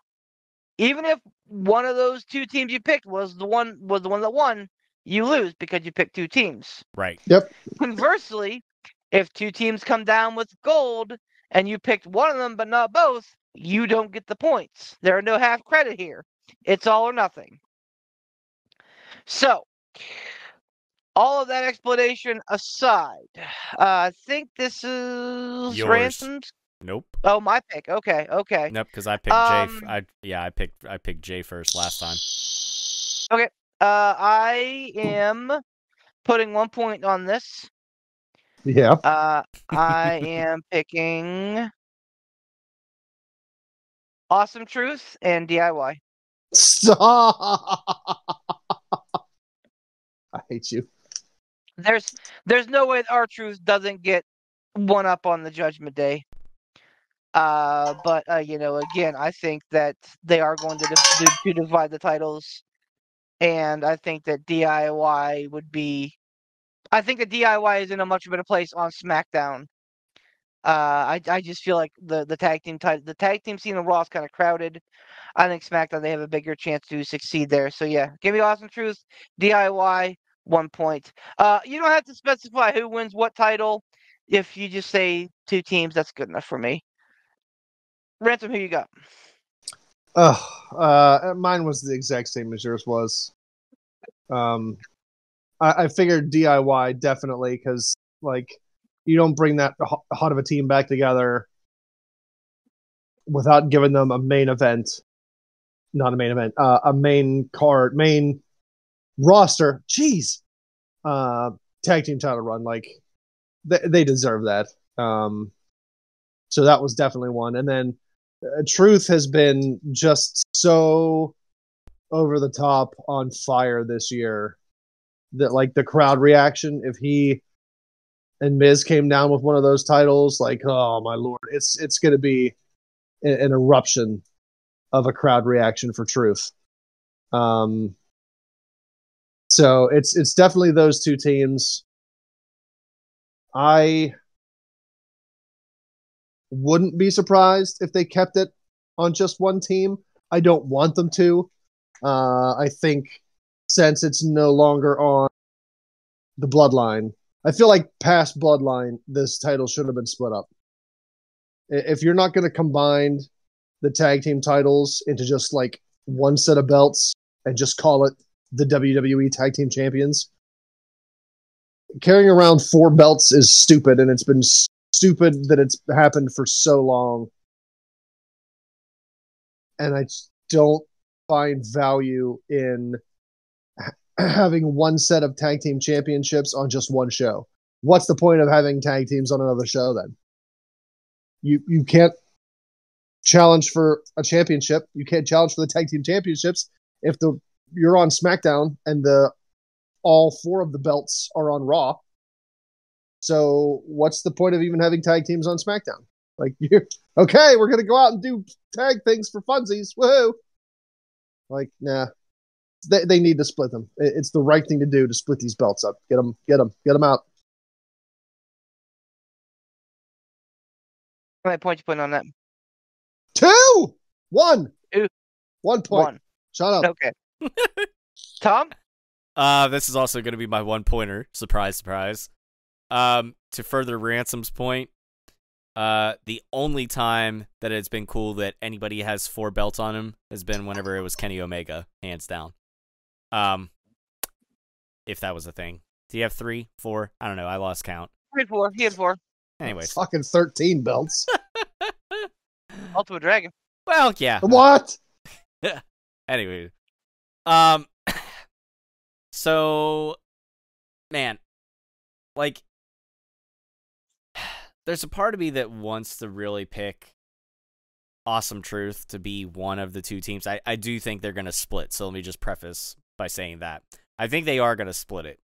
even if one of those two teams you picked was the one that won, you lose because you picked two teams. Right. Yep. Conversely, if two teams come down with gold and you picked one of them but not both, you don't get the points. There are no half credit here. It's all or nothing. So, all of that explanation aside, I think this is Yours. Ransom's. Nope. Oh, my pick. Okay. Nope, because I picked Jay. I picked Jay first last time. Okay. I am putting 1 point on this. Yeah. I am picking Awesome Truth and DIY. Stop. I hate you. There's no way R-Truth doesn't get one up on the Judgment Day. But again, I think that they are going to divide the titles, and I think that DIY would be. I think that DIY is in a much better place on SmackDown. I just feel like the tag team scene in Raw is kind of crowded. I think SmackDown they have a bigger chance to succeed there. So yeah, give me Awesome Truth, DIY, 1 point. You don't have to specify who wins what title. If you just say two teams, that's good enough for me. Ransom, who you got? Mine was the exact same as yours was. I figured DIY definitely because you don't bring that hot of a team back together without giving them a main event. Not a main event, a main roster. Jeez, tag team title run. They deserve that. So that was definitely one. And then Truth has been just so over the top on fire this year that the crowd reaction, if he and Miz came down with one of those titles, oh my Lord, it's going to be an eruption of a crowd reaction for Truth. So it's definitely those two teams. I wouldn't be surprised if they kept it on just one team. I don't want them to. I think since it's no longer on the Bloodline, I feel like past Bloodline, this title should have been split up. If you're not going to combine the tag team titles into just one set of belts and just call it the WWE Tag Team Champions, carrying around 4 belts is stupid, and it's been stupid that it's happened for so long. And I don't find value in having one set of tag team championships on just one show. What's the point of having tag teams on another show then? You can't challenge for a championship. You can't challenge for the tag team championships if you're on SmackDown and all 4 of the belts are on Raw. So what's the point of even having tag teams on SmackDown? Okay, we're going to go out and do tag things for funsies. Woohoo! Nah. They need to split them. It's the right thing to do to split these belts up. Get them out. How many points you putting on that? 2! 1! 2. 1 point. 1. Shut up. Okay. Tom? This is also going to be my 1-pointer. Surprise, surprise. To further Ransom's point, the only time that it's been cool that anybody has 4 belts on him has been whenever it was Kenny Omega, hands down. If that was a thing. Do you have 3, 4? I don't know. I lost count. He had 4. Anyways. Fucking 13 belts. Ultimate Dragon. Well, yeah. What? Anyway. So, man, there's a part of me that wants to really pick Awesome Truth to be one of the two teams. I do think they're going to split, so let me just preface by saying that. I think they are going to split it.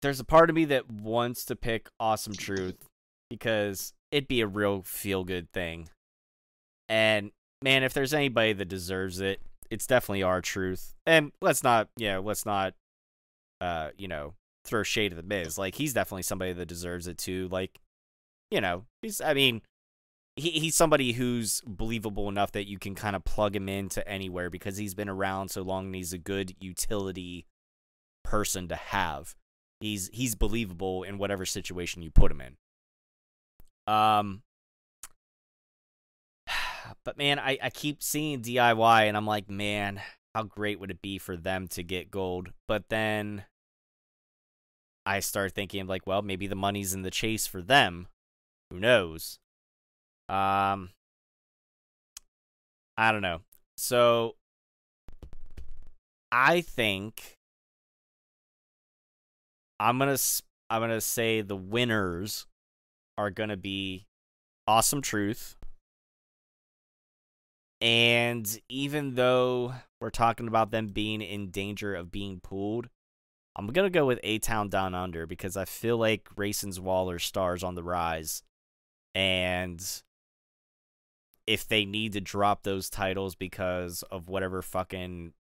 There's a part of me that wants to pick Awesome Truth because it'd be a real feel-good thing. And, man, if there's anybody that deserves it, it's definitely R-Truth. And let's not, throw shade at the Miz. Like, he's definitely somebody that deserves it too. Like, he's somebody who's believable enough that you can kind of plug him into anywhere because he's been around so long and he's a good utility person to have. He's believable in whatever situation you put him in. But man, I keep seeing DIY and I'm like, man, how great would it be for them to get gold? But then I start thinking like, well, maybe the money's in the chase for them. Who knows? I don't know. So I think I'm gonna say the winners are gonna be Awesome Truth. And even though we're talking about them being in danger of being pulled, I'm going to go with A-Town Down Under because I feel like Grayson's Waller stars on the rise. And if they need to drop those titles because of whatever fucking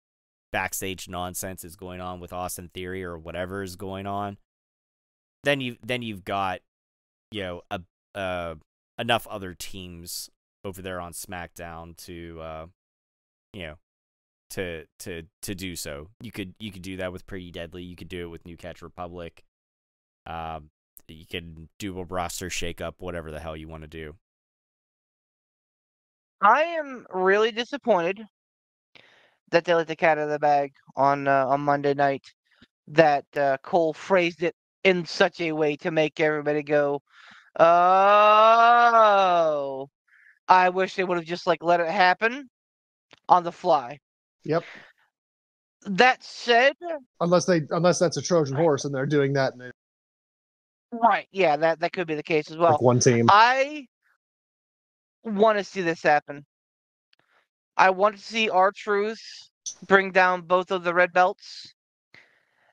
backstage nonsense is going on with Austin Theory or whatever is going on, then you've got, enough other teams over there on SmackDown to to do so. You could do that with Pretty Deadly. You could do it with New Catch Republic. You can do a roster shakeup, whatever the hell you want to do. I am really disappointed that they let the cat out of the bag on Monday night. That Cole phrased it in such a way to make everybody go, "Oh." I wish they would have just let it happen on the fly. Yep. That said, Unless that's a Trojan horse and they're doing that in right? Yeah, that could be the case as well. one team. I want to see this happen. I want to see R-Truth bring down both of the red belts,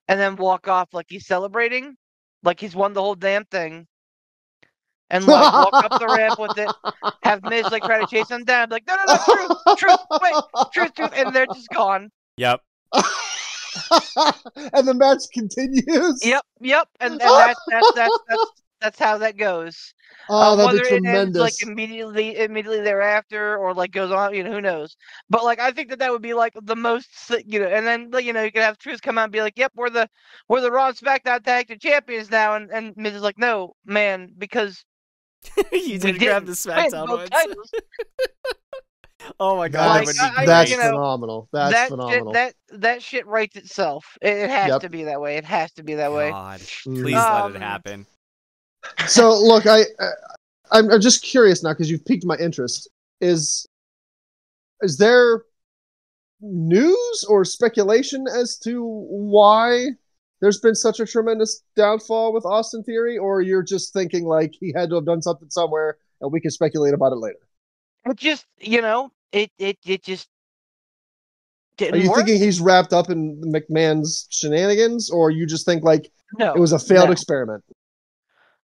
and then walk off like he's celebrating, like he's won the whole damn thing. And walk up the ramp with it, have Miz try to chase him down, like, no, truth, wait, truth, and they're just gone. Yep. And the match continues. Yep, and that's how that goes. Oh, that'd whether be tremendous. It ends immediately thereafter, or goes on, who knows? But I think that would be the most, and then you could have Truth come out and be like, yep, we're the Raw and SmackDown Tag Team Champions now, and Miz is like, no, man, because. You didn't grab the SmackDown ones. Oh my god, that's phenomenal. That's phenomenal. That shit writes itself. It has to be that way. It has to be that way. God, please let it happen. So look, I'm just curious now because you've piqued my interest. Is there news or speculation as to why there's been such a tremendous downfall with Austin Theory, or you're just thinking he had to have done something somewhere and we can speculate about it later? It just, it just didn't Are you work. thinking he's wrapped up in McMahon's shenanigans, or you just think no, it was a failed experiment?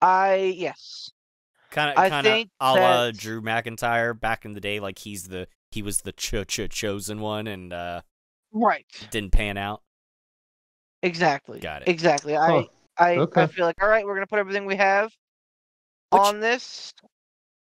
Yes. Kind of a la Drew McIntyre back in the day, he was the chosen one and right. Didn't pan out. Exactly. Got it. Exactly. Huh. I feel all right, we're gonna put everything we have on this,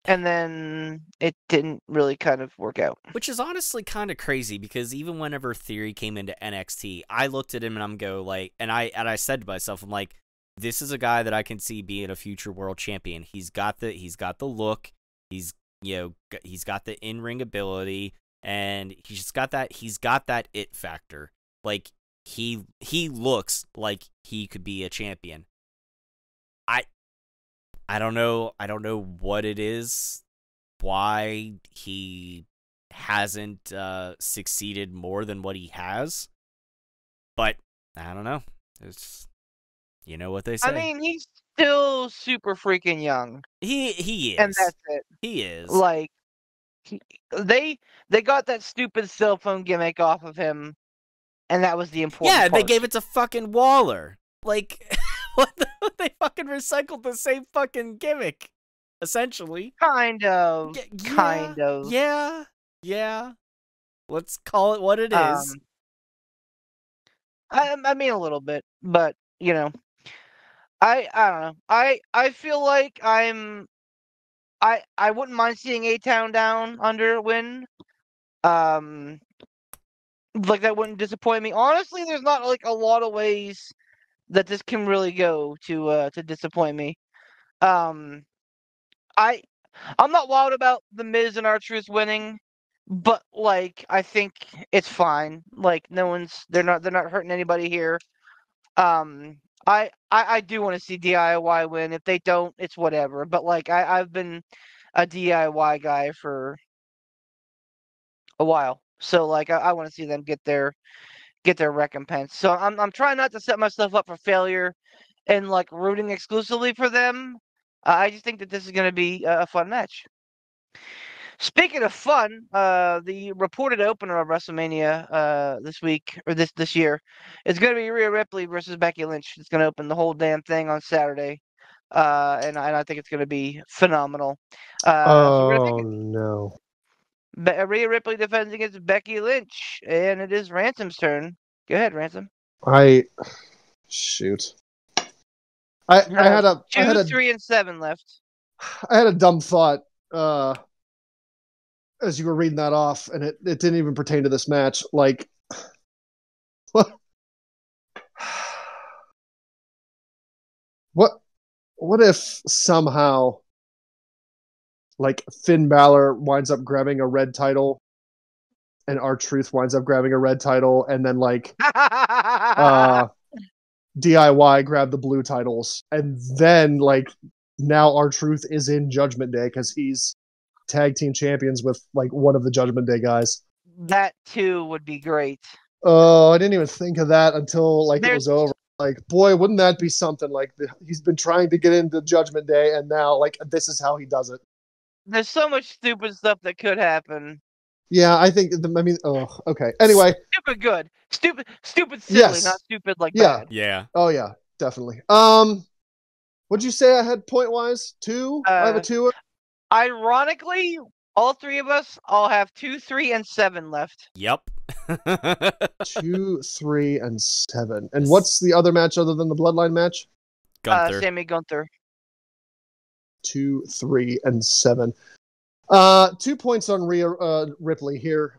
and then it didn't really kind of work out. Which is honestly kind of crazy because even whenever Theory came into NXT, I looked at him and I said to myself, I'm like, this is a guy that I can see being a future world champion. He's got the look, he's got the in-ring ability, and he's got that it factor. He looks like he could be a champion. I don't know what it is, why he hasn't succeeded more than what he has, but I don't know. You know what they say. I mean, he's still super freaking young. He is. And that's it. He is. Like, they got that stupid cell phone gimmick off of him, and that was the important part. Yeah, they gave it to fucking Waller. Like, they fucking recycled the same fucking gimmick, essentially. Kind of. Kind of. Yeah. Let's call it what it is. I mean a little bit, but you know, I don't know. I feel like I wouldn't mind seeing A-Town Down Under win. Like that wouldn't disappoint me. Honestly, there's not like a lot of ways that this can really go to disappoint me. I'm not wild about the Miz and R-Truth winning, but like I think it's fine. Like they're not hurting anybody here. I do want to see DIY win. If they don't, it's whatever. But like I've been a DIY guy for a while, so like I want to see them get their recompense. So I'm trying not to set myself up for failure and like rooting exclusively for them. I just think that this is going to be a fun match. Speaking of fun, the reported opener of WrestleMania this week or this year is going to be Rhea Ripley versus Becky Lynch. It's going to open the whole damn thing on Saturday, and I think it's going to be phenomenal. No. Rhea Ripley defends against Becky Lynch, and it is Ransom's turn. Go ahead, Ransom. Shoot. I had a 2, 3, and 7 left. I had a dumb thought as you were reading that off, and it didn't even pertain to this match. Like, what if somehow, like, Finn Balor winds up grabbing a red title, and R-Truth winds up grabbing a red title, and then like DIY grab the blue titles, and then like now R-Truth is in Judgment Day because he's tag team champions with like one of the Judgment Day guys. That too would be great. Oh, I didn't even think of that until like it was over. Like, boy, wouldn't that be something? Like he's been trying to get into Judgment Day, and now like this is how he does it. There's so much stupid stuff that could happen. Yeah, I think. Okay. Anyway, stupid good, stupid silly, yes. Not stupid like bad. Yeah. Oh yeah, definitely. What'd you say I had point wise? 2? I have a 2. Ironically, all three of us all have 2, 3, and 7 left. Yep. 2, 3, and 7. And what's the other match other than the Bloodline match? Gunther. Sammy Gunther. 2, 3, and 7. 2 points on Rhea Ripley here.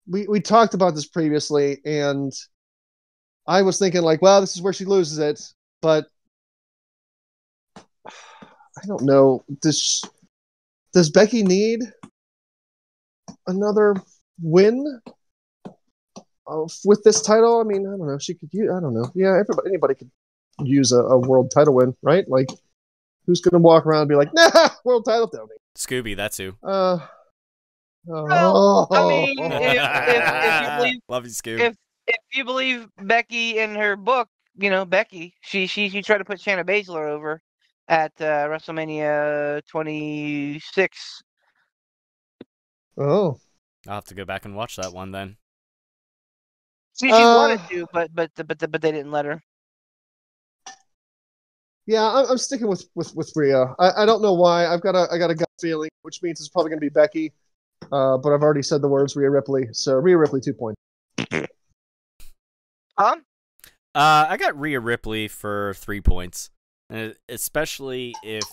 We talked about this previously, and I was thinking like, well, this is where she loses it, but I don't know. Does Becky need another win with this title? I mean, I don't know. She could use. I don't know. Yeah, anybody could use a world title win, right? Like, who's gonna walk around and be like, nah, world title, don't need. Scooby, that's who. Well, I mean, if you believe, love you, Scooby. If you believe Becky in her book, you know Becky, she tried to put Shayna Baszler over at WrestleMania 26. Oh, I'll have to go back and watch that one then. She wanted to, but they didn't let her. Yeah, I'm sticking with Rhea. I don't know why. I got a gut feeling, which means it's probably going to be Becky. But I've already said the words Rhea Ripley, so Rhea Ripley 2 points. I got Rhea Ripley for 3 points, especially if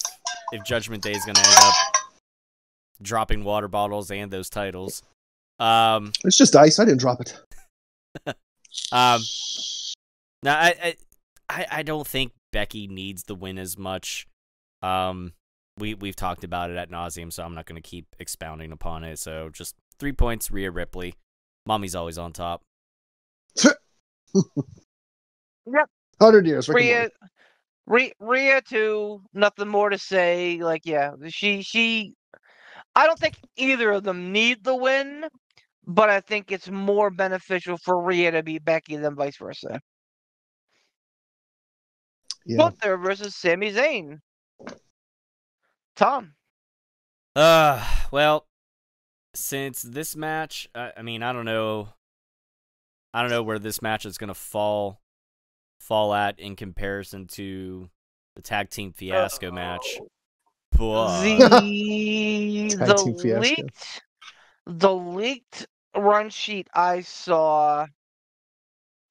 Judgment Day is going to end up dropping water bottles and those titles. It's just ice. I didn't drop it. Now I don't think Becky needs the win as much. We've talked about it ad nauseum, so I'm not going to keep expounding upon it. So just 3 points, Rhea Ripley. Mommy's always on top. Yep. 100 years. Rhea too. Nothing more to say. Like, yeah, she. I don't think either of them need the win, but I think it's more beneficial for Rhea to beat Becky than vice versa. Yeah. Gunther versus Sami Zayn. Tom. Well, since this match, I mean, I don't know where this match is gonna fall at in comparison to the tag team fiasco match. But The leaked run sheet I saw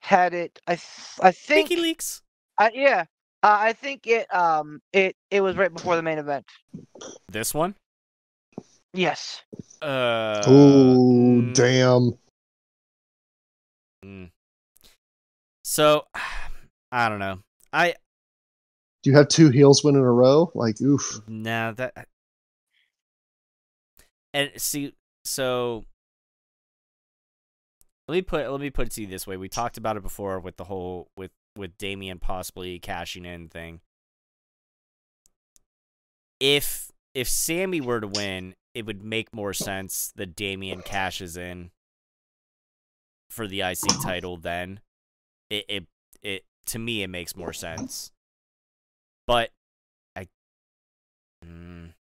had it. I think WikiLeaks. Yeah. I think it was right before the main event. This one? Yes. Damn. So, I don't know. Do you have 2 heels win in a row? Like, oof. Nah, that. And see, so let me put it to you this way. We talked about it before with the whole with Damian possibly cashing in thing. If Sammy were to win, it would make more sense that Damian cashes in for the IC title then. It to me it makes more sense. But you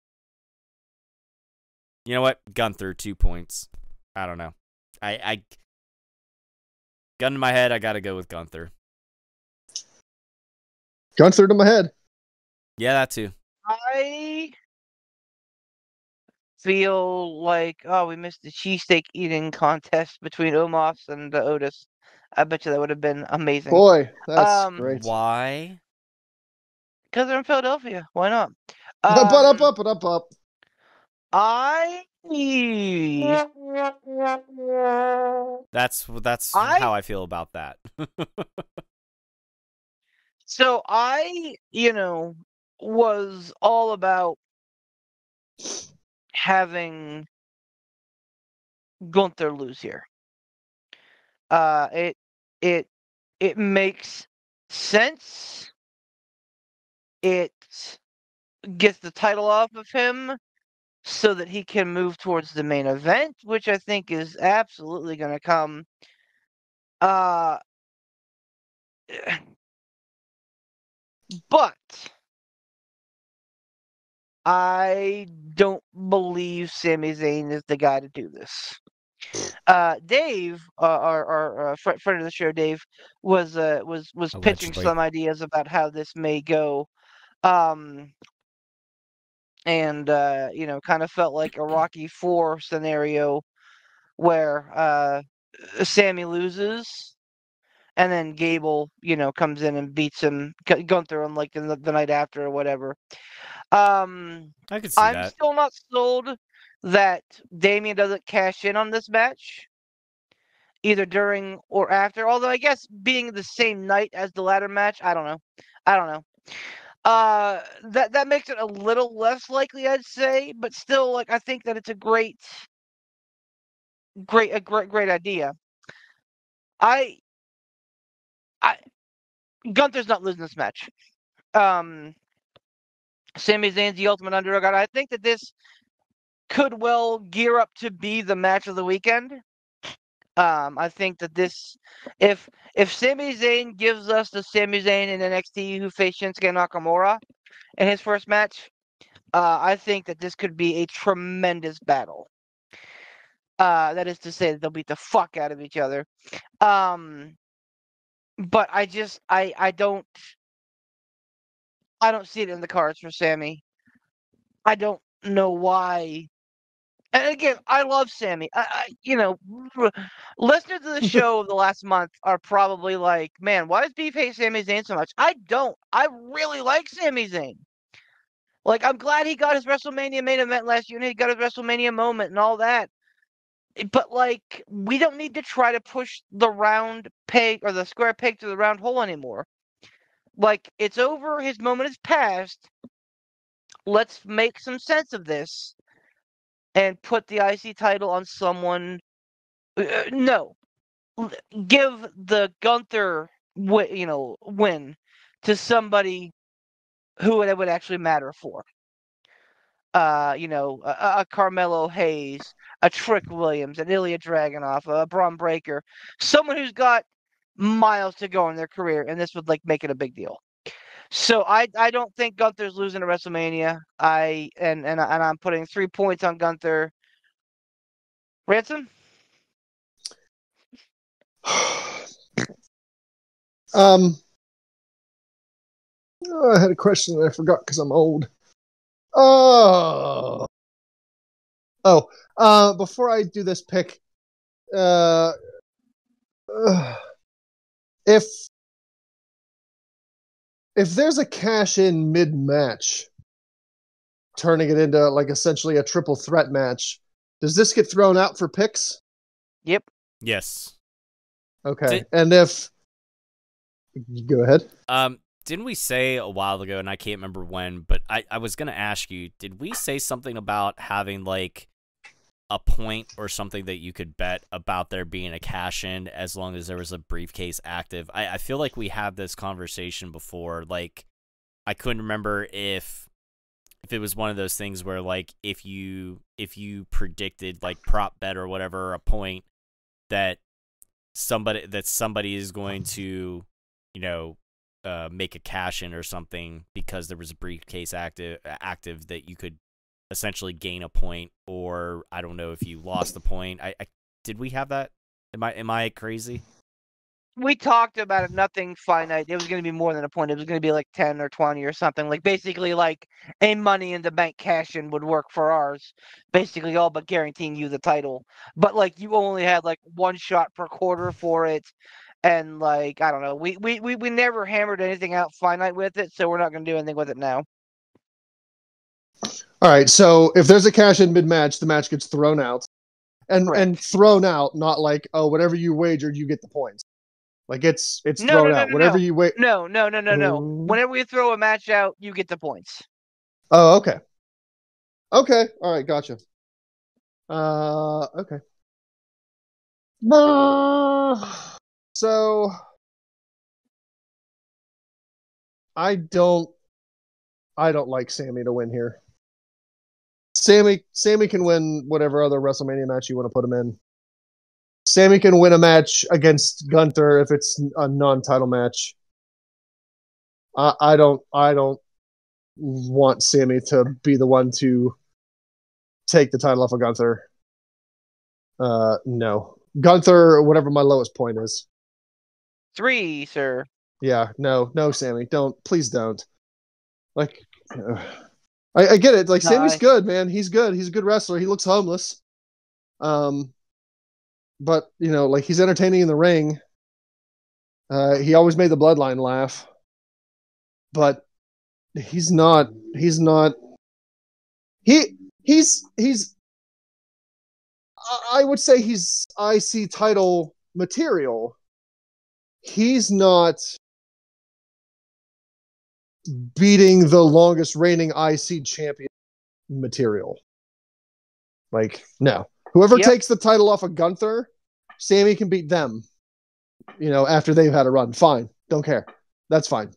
know what? Gunther 2 points. I don't know. I gun to my head, I gotta go with Gunther. Gunther to my head. Yeah, that too. I feel like we missed the cheesesteak eating contest between Omos and Otis. I bet you that would have been amazing. Boy, that's great. Why? Because they're in Philadelphia. Why not? Up. That's how I feel about that. So I, was all about having Gunther lose here. It makes sense. It gets the title off of him so that he can move towards the main event, which I think is absolutely going to come. But I don't believe Sami Zayn is the guy to do this. Dave, our friend of the show, Dave, was pitching some ideas about how this may go, and kind of felt like a Rocky IV scenario where Sammy loses, and then Gable, comes in and beats him, Gunther, on like the night after or whatever. I could see that. I'm still not sold that Damian doesn't cash in on this match, either during or after. Although I guess being the same night as the ladder match, I don't know. That makes it a little less likely, I'd say, but still, like, I think that it's a great idea. Gunther's not losing this match. Sami Zayn's the ultimate underdog. I think that this could well gear up to be the match of the weekend. I think that this, if Sami Zayn gives us the Sami Zayn in NXT who faced Shinsuke Nakamura in his first match, I think that this could be a tremendous battle. That is to say that they'll beat the fuck out of each other. But I don't see it in the cards for Sammy. I don't know why. And again, I love Sammy. Listeners to the show the last month are probably like, man, why does Beef hate Sami Zayn so much? I don't. I really like Sami Zayn. Like, I'm glad he got his WrestleMania main event last year and he got his WrestleMania moment and all that. But, like, we don't need to try to push the round peg or the square peg to the round hole anymore. Like, it's over. His moment is past. Let's make some sense of this and put the IC title on someone. No. Give the Gunther win to somebody who it would actually matter for. A Carmelo Hayes, a Trick Williams, an Ilya Dragunov, a Braun Breaker, someone who's got miles to go in their career, and this would, like, make it a big deal. So I don't think Gunther's losing to WrestleMania. I'm putting 3 points on Gunther. Ransom? I had a question and I forgot because I'm old. Oh, before I do this pick, if there's a cash in mid match, turning it into like essentially a triple threat match, does this get thrown out for picks? Yep. Yes. Okay. And if go ahead. Didn't we say a while ago, and I can't remember when, but I was gonna ask you, did we say something about having like a point or something that you could bet about there being a cash in as long as there was a briefcase active? I feel like we had this conversation before. Like, I couldn't remember if it was one of those things where like if you predicted like prop bet or whatever a point that somebody is going to, you know, make a cash in or something because there was a briefcase active that you could essentially gain a point, or I don't know if you lost the point. I did we have that? Am I crazy? We talked about it. Nothing finite. It was going to be more than a point. It was going to be like 10 or 20 or something. Like basically like a Money in the Bank cash in would work for ours. Basically all but guaranteeing you the title. But like you only had like one shot per quarter for it. And like, I don't know. We never hammered anything out finite with it, so we're not going to do anything with it now. All right. So if there's a cash in mid match, the match gets thrown out. And thrown out, not like, oh, whatever you wagered, you get the points. Like it's thrown out. Whatever you wait. No. Whenever we throw a match out, you get the points. Oh, okay. Okay. All right. Gotcha. Okay. So I don't like Sammy to win here. Sammy can win whatever other WrestleMania match you want to put him in. Sammy can win a match against Gunther if it's a non-title match. I don't want Sammy to be the one to take the title off of Gunther. No. Gunther, whatever my lowest point is. 3, sir. Yeah, no, Sammy, please don't. Like, I get it. Like, Sammy's good, man. He's good. He's a good wrestler. He looks homeless. But, you know, like, he's entertaining in the ring. He always made the Bloodline laugh. But he's not. He's I would say he's IC title material. He's not beating the longest reigning IC champion material. Like, no. Whoever takes the title off of Gunther, Sammy can beat them. You know, after they've had a run. Fine. Don't care. That's fine.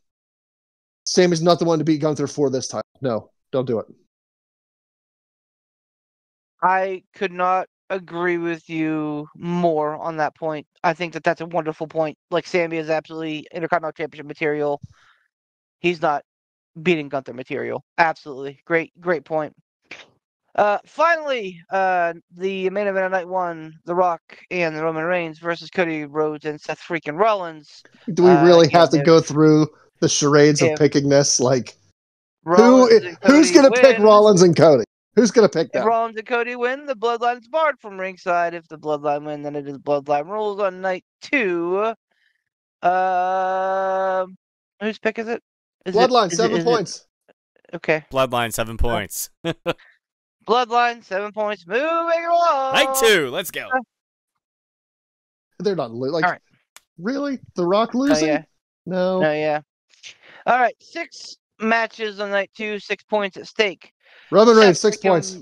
Sammy's not the one to beat Gunther for this title. No, don't do it. I could not agree with you more on that point. I think that that's a wonderful point. Like, Sammy is absolutely Intercontinental Championship material. He's not beating Gunther material. Absolutely. Great point. Finally, the main event of night 1, The Rock and the Roman Reigns versus Cody Rhodes and Seth freaking Rollins. Do we really have to go through the charades of picking this? Like, who's going to pick Rollins and Cody? Who's going to pick them? If Rollins and Cody win, the Bloodline's barred from ringside. If the Bloodline win, then it is Bloodline rules on night 2. Whose pick is it? Bloodline, 7 points. Okay. Bloodline, 7 points. Bloodline, 7 points. Moving along. Night 2, let's go. They're not like, all right. Really? The Rock losing? No. Yeah. All right, 6 matches on night 2, 6 points at stake. Roman Reigns, 6 points.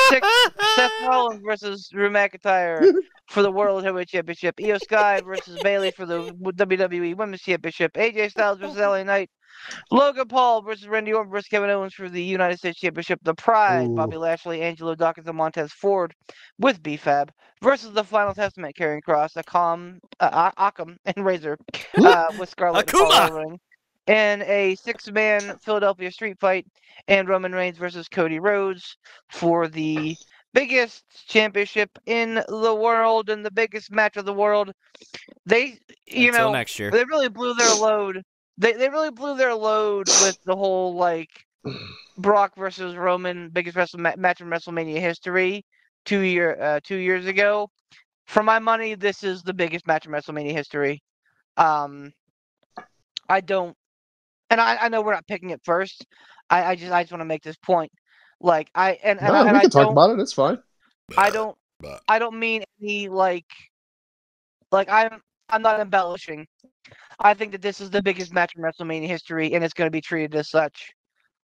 Seth Rollins versus Drew McIntyre for the World Heavyweight Championship. Io Sky versus Bayley for the WWE Women's Championship. AJ Styles versus LA Knight. Logan Paul versus Randy Orton versus Kevin Owens for the United States Championship. The Pride, Bobby Lashley, Angelo Dawkins, and Montez Ford with B-Fab versus the Final Testament, Karrion Kross, Akam, and Razor with Scarlett. in a 6-man Philadelphia street fight, and Roman Reigns versus Cody Rhodes for the biggest championship in the world and the biggest match of the world. They, Until next year. they really blew their load. They really blew their load with the whole like Brock versus Roman biggest match in WrestleMania history 2 years ago. For my money, this is the biggest match in WrestleMania history. I don't, and I know we're not picking it first. I just want to make this point. Like I and No, and we I can talk don't about it. It's fine. I don't I don't mean any like I'm not embellishing. I think that this is the biggest match in WrestleMania history, and it's going to be treated as such.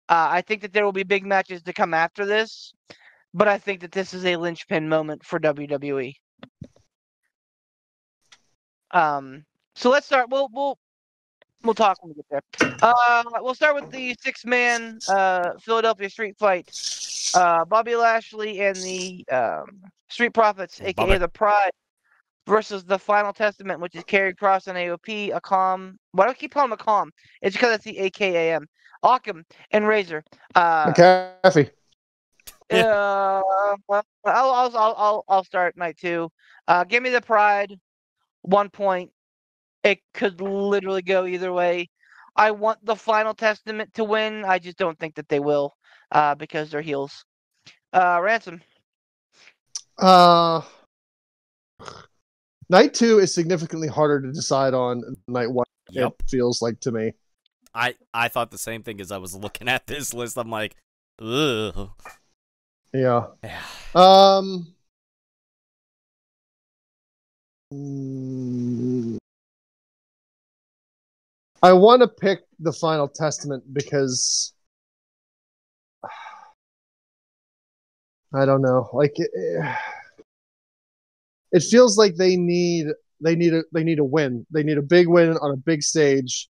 I think that there will be big matches to come after this, but I think that this is a linchpin moment for WWE. So let's start. We'll talk when we get there. We'll start with the 6-man Philadelphia street fight. Bobby Lashley and the Street Profits, aka Bobby. the Pride, versus the Final Testament, which is Karrion Kross and AOP, Akam. Why do I keep calling him Akam? It's because it's the AKAM. Akam and Razor. McAfee. I'll start night 2. Give me the Pride. 1 point. It could literally go either way. I want the Final Testament to win. I just don't think that they will, because they're heels. Ransom. Night 2 is significantly harder to decide on than night 1. Yep. It feels like to me. I thought the same thing as I was looking at this list. I'm like, ugh. Yeah. I want to pick the Final Testament because I don't know. Like it feels like they need a win. They need a big win on a big stage.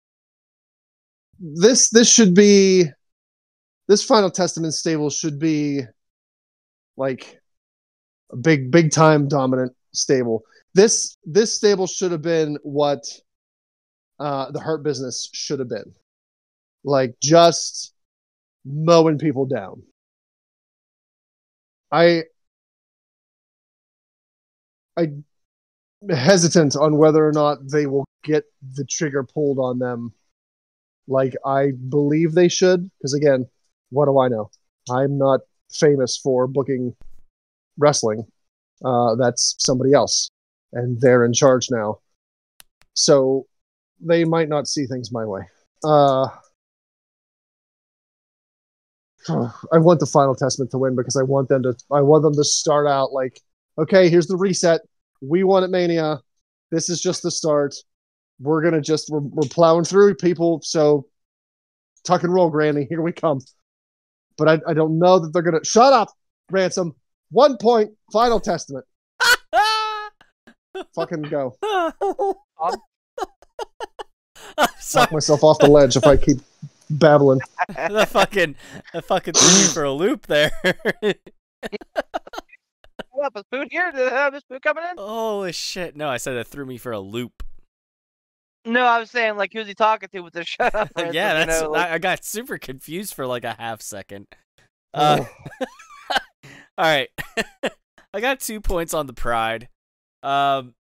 This Final Testament stable should be like a big time dominant stable. This stable should have been what the Hurt Business should have been. Like just mowing people down. I'm hesitant on whether or not they will get the trigger pulled on them like I believe they should. Because again, what do I know? I'm not famous for booking wrestling. That's somebody else. And they're in charge now. So they might not see things my way. I want the Final Testament to win because I want them to start out like, okay, here's the reset. We won at Mania. This is just the start. We're plowing through people. So tuck and roll, Granny. Here we come. But I don't know that they're gonna. Shut up, Ransom. 1 point. Final Testament. Fucking go. Knock myself off the ledge if I keep babbling. That fucking threw me for a loop there. What, is food here? Is food coming in? Holy shit. No, I said that threw me for a loop. No, I was saying, like, who's he talking to with the shut up? Yeah, that's. I got super confused for like a half second. Oh. All right. I got 2 points on the Pride. Again,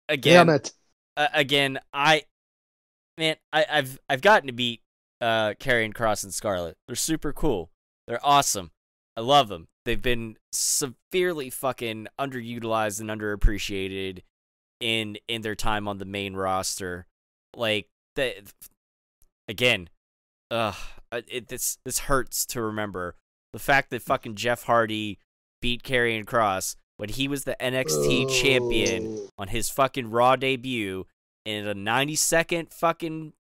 Damn it. Again, I've gotten to beat Karrion Kross and Scarlett. They're super cool. They're awesome. I love them. They've been severely fucking underutilized and underappreciated in their time on the main roster. Like again, this hurts to remember the fact that fucking Jeff Hardy beat Karrion Kross when he was the NXT champion on his fucking Raw debut in a 90-second fucking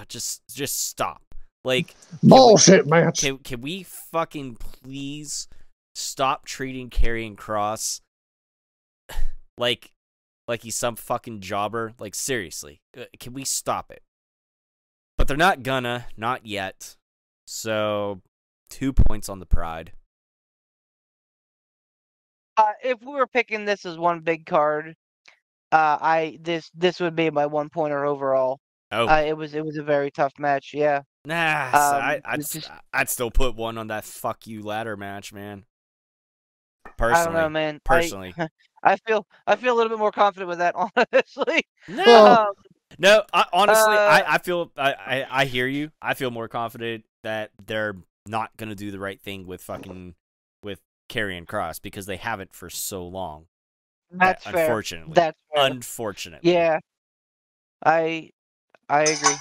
just stop. Like bullshit match. Can we fucking please stop treating Karrion Kross like he's some fucking jobber? Like seriously, can we stop it? But they're not gonna, not yet. So 2 points on the Pride. If we were picking this as one big card, this would be my 1 pointer overall. Oh, it was a very tough match. Yeah. nah. So Just I'd still put one on that fuck you ladder match, man. I don't know, Personally, man. personally. I feel a little bit more confident with that, honestly. No, Well, no. Honestly, Uh, I feel I hear you. I feel more confident that they're not gonna do the right thing with Karrion Kross because they haven't for so long. That's fair. Unfortunately. That's fair. Unfortunately. Yeah, I agree.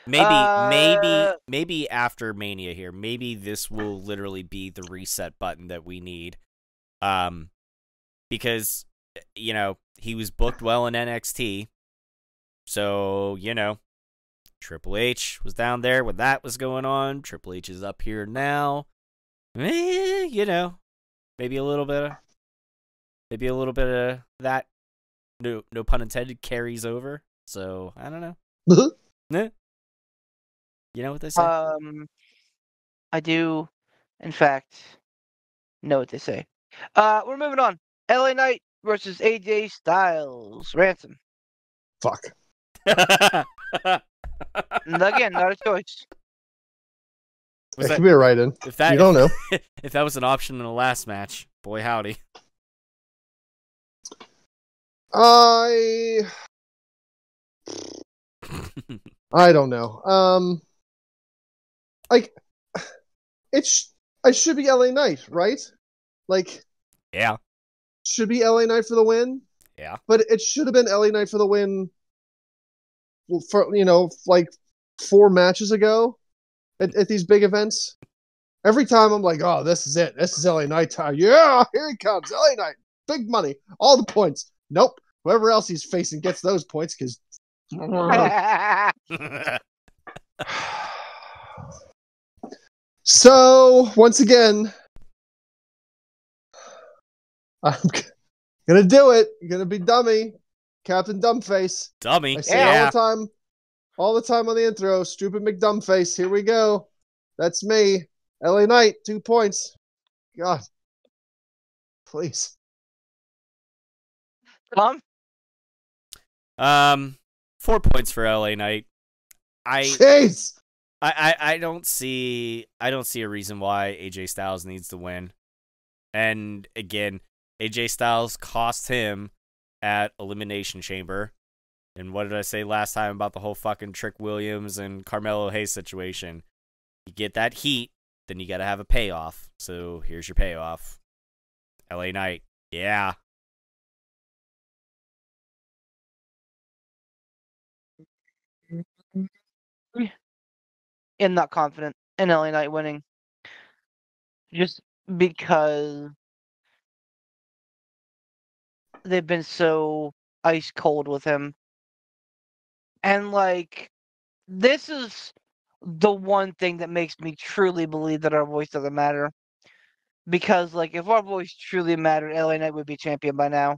Maybe after Mania here, maybe this will literally be the reset button that we need. Because he was booked well in NXT. So, Triple H was down there when that was going on. Triple H is up here now. Maybe a little bit of that, no pun intended, carries over. So, I don't know. You know what they say? I do, in fact, know what they say. We're moving on. LA Knight versus AJ Styles. Ransom. fuck. And again, not a choice. It could be a write-in. If that, you don't know. If that was an option in the last match, boy howdy. I don't know. Like it should be LA Knight, right? Like, yeah, should be LA Knight for the win. Yeah, but it should have been LA Knight for the win. For like 4 matches ago at these big events. Every time I'm like, oh, this is it. This is LA Knight time. Yeah, here he comes. LA Knight, big money, all the points. Nope. Whoever else he's facing gets those points because. So once again, I'm gonna do it. I'm gonna be dummy, Captain Dumbface. Dummy. I say all the time on the intro. Stupid McDumbface. Here we go. That's me. LA Knight, 2 points. God, please. Tom? 4 points for LA Knight. Jeez. I don't see a reason why AJ Styles needs to win. And again, AJ Styles cost him at Elimination Chamber. And what did I say last time about the whole fucking Trick Williams and Carmelo Hayes situation? You get that heat, then you gotta have a payoff. So here's your payoff. LA Knight. Yeah. I'm not confident in LA Knight winning. Just because they've been so ice cold with him. And this is the one thing that makes me truly believe that our voice doesn't matter. Because if our voice truly mattered, LA Knight would be champion by now.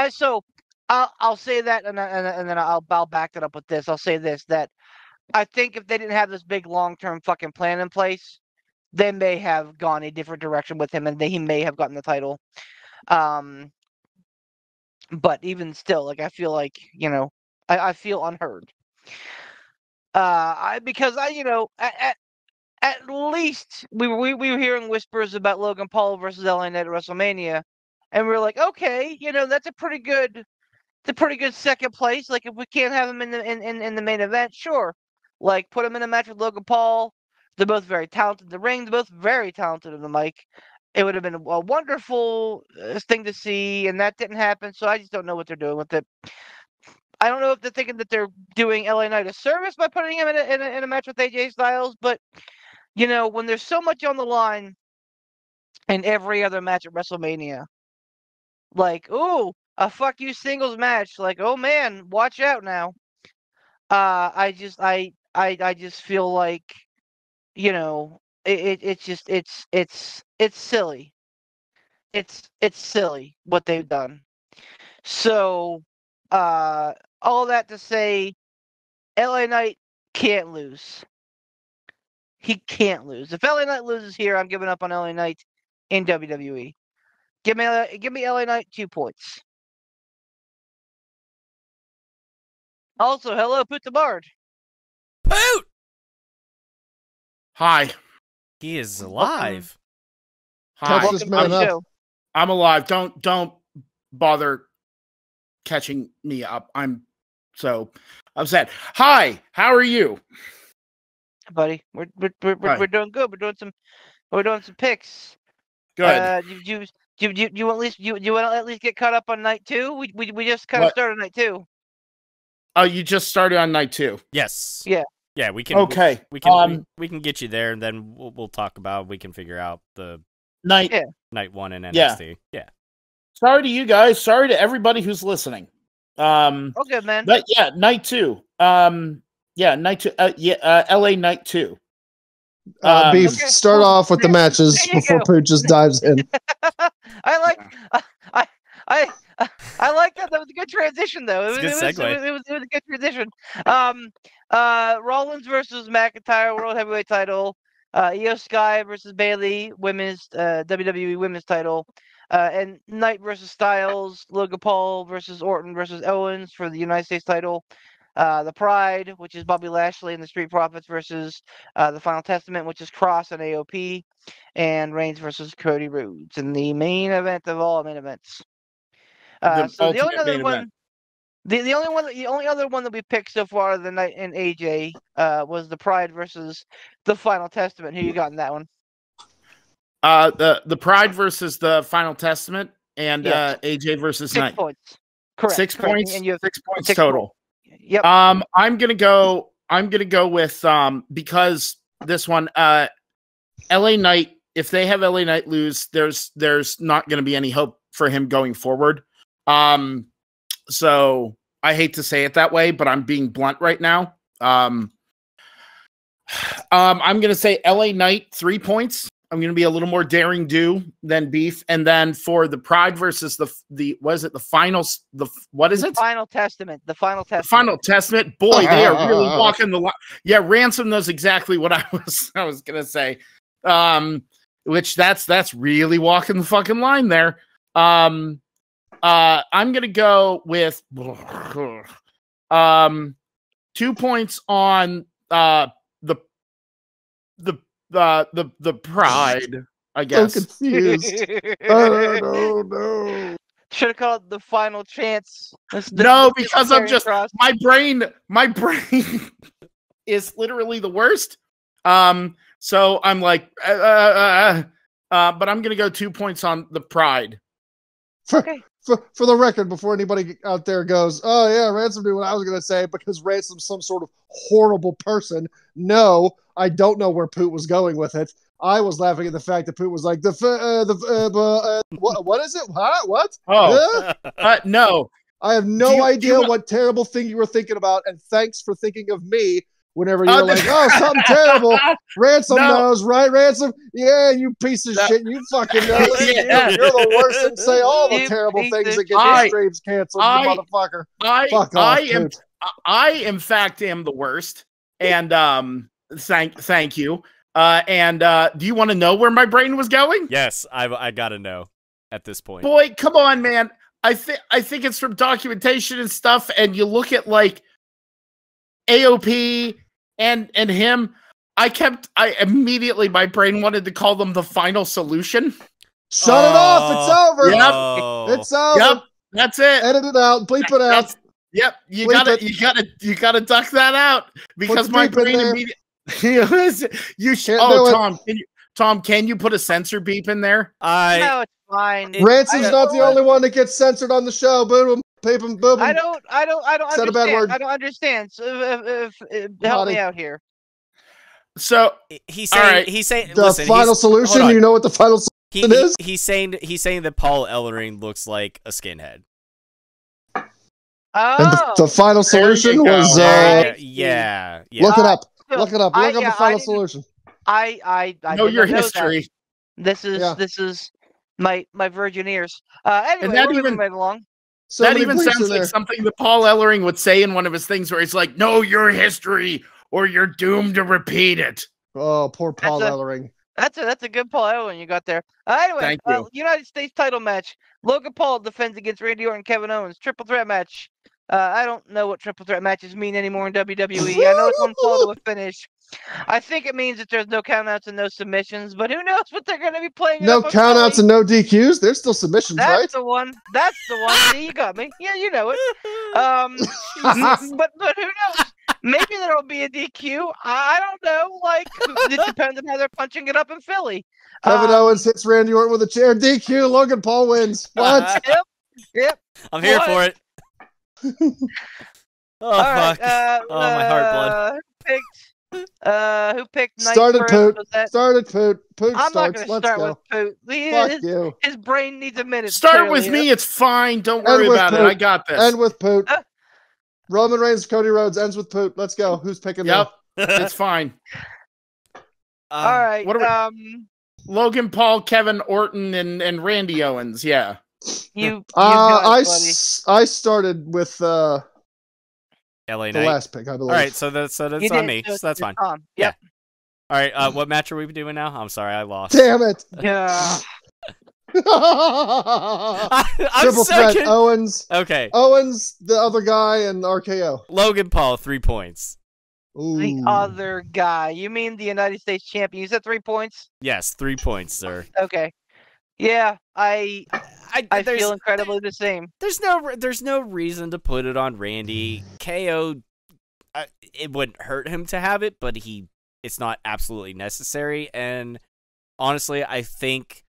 So I'll say that, and then I'll back it up with this. I'll say this, that I think if they didn't have this big long-term fucking plan in place, they may have gone a different direction with him, and he may have gotten the title. But even still, I feel I feel unheard. Because at least we were hearing whispers about Logan Paul versus LA Knight at WrestleMania, and we are like, okay, that's a pretty good second place. If we can't have him in the main event, sure. Put him in a match with Logan Paul. They're both very talented in the ring. They're both very talented in the mic. It would have been a wonderful thing to see, and that didn't happen. So I just don't know what they're doing with it. I don't know if they're thinking that they're doing LA Knight a service by putting him in a match with AJ Styles, but when there's so much on the line in every other match at WrestleMania, ooh, a fuck you singles match, oh man, watch out now. I just feel it's silly. It's silly what they've done. So, all that to say, LA Knight can't lose. He can't lose. If LA Knight loses here, I'm giving up on LA Knight in WWE. Give me LA Knight 2 points. Also, hello, Put the Bard. Poot! Hi. He is alive. Hi. Catch this man up. I'm alive. Don't bother catching me up. I'm so upset. Hi. How are you, buddy? We're doing good. We're doing some picks. Good. You at least you want to at least get caught up on night 2? We just kind of started night 2. Oh, you just started on night 2. Yes. Yeah. Yeah, we can. Okay. We can get you there, and then we'll talk about. We can figure out the night 1 in NXT. Yeah. Sorry to you guys. Sorry to everybody who's listening. Okay, man. But yeah, night 2. Night 2. LA night 2. Beef. Start off with the matches before Poot just dives in. I like that. That was a good transition, though. It was a good transition. Rollins versus McIntyre World Heavyweight Title. Io Sky versus Bayley Women's WWE Women's Title. And Knight versus Styles. Logan Paul versus Orton versus Owens for the United States title. The Pride, which is Bobby Lashley and the Street Profits versus the Final Testament, which is Cross and AOP, and Reigns versus Cody Rhodes in the main event of all main events. So the only other one, the only other one that we picked so far the night in AJ was the Pride versus the Final Testament. Who you got in that one? The Pride versus the Final Testament and AJ versus 6 Knight. Points. Correct. 6 points. And you have 6 points 6 total. Points. Yep. I'm gonna go with because this one LA Knight, if they have LA Knight lose, there's not gonna be any hope for him going forward. So I hate to say it that way, but I'm being blunt right now. I'm gonna say LA Knight 3 points. I'm going to be a little more daring do than Beef. And then for the Pride versus the what is it? The finals. What is it? Final Testament. The Final Testament. The Final Testament. Boy, they are really walking the line. Yeah, Ransom knows exactly what I was going to say. Which that's really walking the fucking line there. I'm going to go with 2 points on the Pride, I guess. So confused. No. Should have called it the Final Chance. No, because I'm just my brain is literally the worst. So I'm like, but I'm gonna go 2 points on the Pride. Okay. For the record, before anybody out there goes, oh yeah, Ransom knew what I was going to say because Ransom's some sort of horrible person. No, I don't know where Poot was going with it. I was laughing at the fact that Poot was like, what is it? Huh? What? Oh, no. I have no idea what terrible thing you were thinking about, and thanks for thinking of me whenever you're like, oh, something terrible. Ransom knows, right, Ransom? Yeah, you piece of shit. You fucking know. Yeah. You're the worst and say all the terrible things that get your streams canceled, you motherfucker. Fuck off, I, in fact, am the worst. And thank you. And do you want to know where my brain was going? Yes, I gotta know at this point. Boy, come on, man. I think it's from documentation and stuff, and you look at like AOP and him. I immediately, my brain wanted to call them the Final Solution. Shut it off. It's over. Yep. It's over. Yep. That's it. Edit it out. Bleep it out. Yep. You gotta duck that out because my brain immediately. Tom, can you put a censor beep in there? No, it's fine. Ransom's not the only one that gets censored on the show. Boom, boom, boom. I don't Said understand. a bad word. I don't understand. So help me out here. So he's saying the final solution. You know what the final solution is? He's saying that Paul Ellering looks like a skinhead. Oh, and the final solution was yeah. Look it up. Look up the final solution. I know your history. This is my virgin ears. Anyway, that we're even moving right along. That even sounds like something that Paul Ellering would say in one of his things where he's like, know your history or you're doomed to repeat it. Oh, poor Paul Ellering. That's a good Paul Ellering you got there. Anyway, United States title match. Logan Paul defends against Randy Orton and Kevin Owens. Triple threat match. I don't know what triple threat matches mean anymore in WWE. I know it's one fall to a finish. I think it means that there's no countouts and no submissions, but who knows what they're going to be playing. No countouts and no DQs. There's still submissions, That's right? the one. That's the one. See, you got me. Yeah, you know it. But who knows? Maybe there'll be a DQ. I don't know. Like, it depends on how they're punching it up in Philly. Kevin Owens hits Randy Orton with a chair. DQ. Logan Paul wins. What? Yep. I'm here for it. Oh, fuck. My heart blood. Who picked Knight Started first? Poot. Was that... Started Poot. Poot I'm starts. not going to start with Poot. Fuck you. His brain needs a minute. Start with me. It's fine. Don't worry about it. I got this. End with Poot. Roman Reigns, Cody Rhodes ends with Poot. Let's go. Who's picking Yep. It's fine. All right. What are we... Logan Paul, Kevin Orton, and Randy Owens. Yeah. I started with LA the Knight. last pick, I believe. All right, so that's on me. So that's fine. Yep. Yeah. All right. What match are we doing now? I'm sorry, I lost. Damn it. Yeah. Triple threat. Owens. Okay. Owens, the other guy, and RKO. Logan Paul, 3 points. Ooh. The other guy. You mean the United States champion? You said 3 points? Yes, 3 points, sir. Okay. Yeah, I feel incredibly the same. There's no reason to put it on Randy. KO, it wouldn't hurt him to have it, but it's not absolutely necessary. And honestly, I think,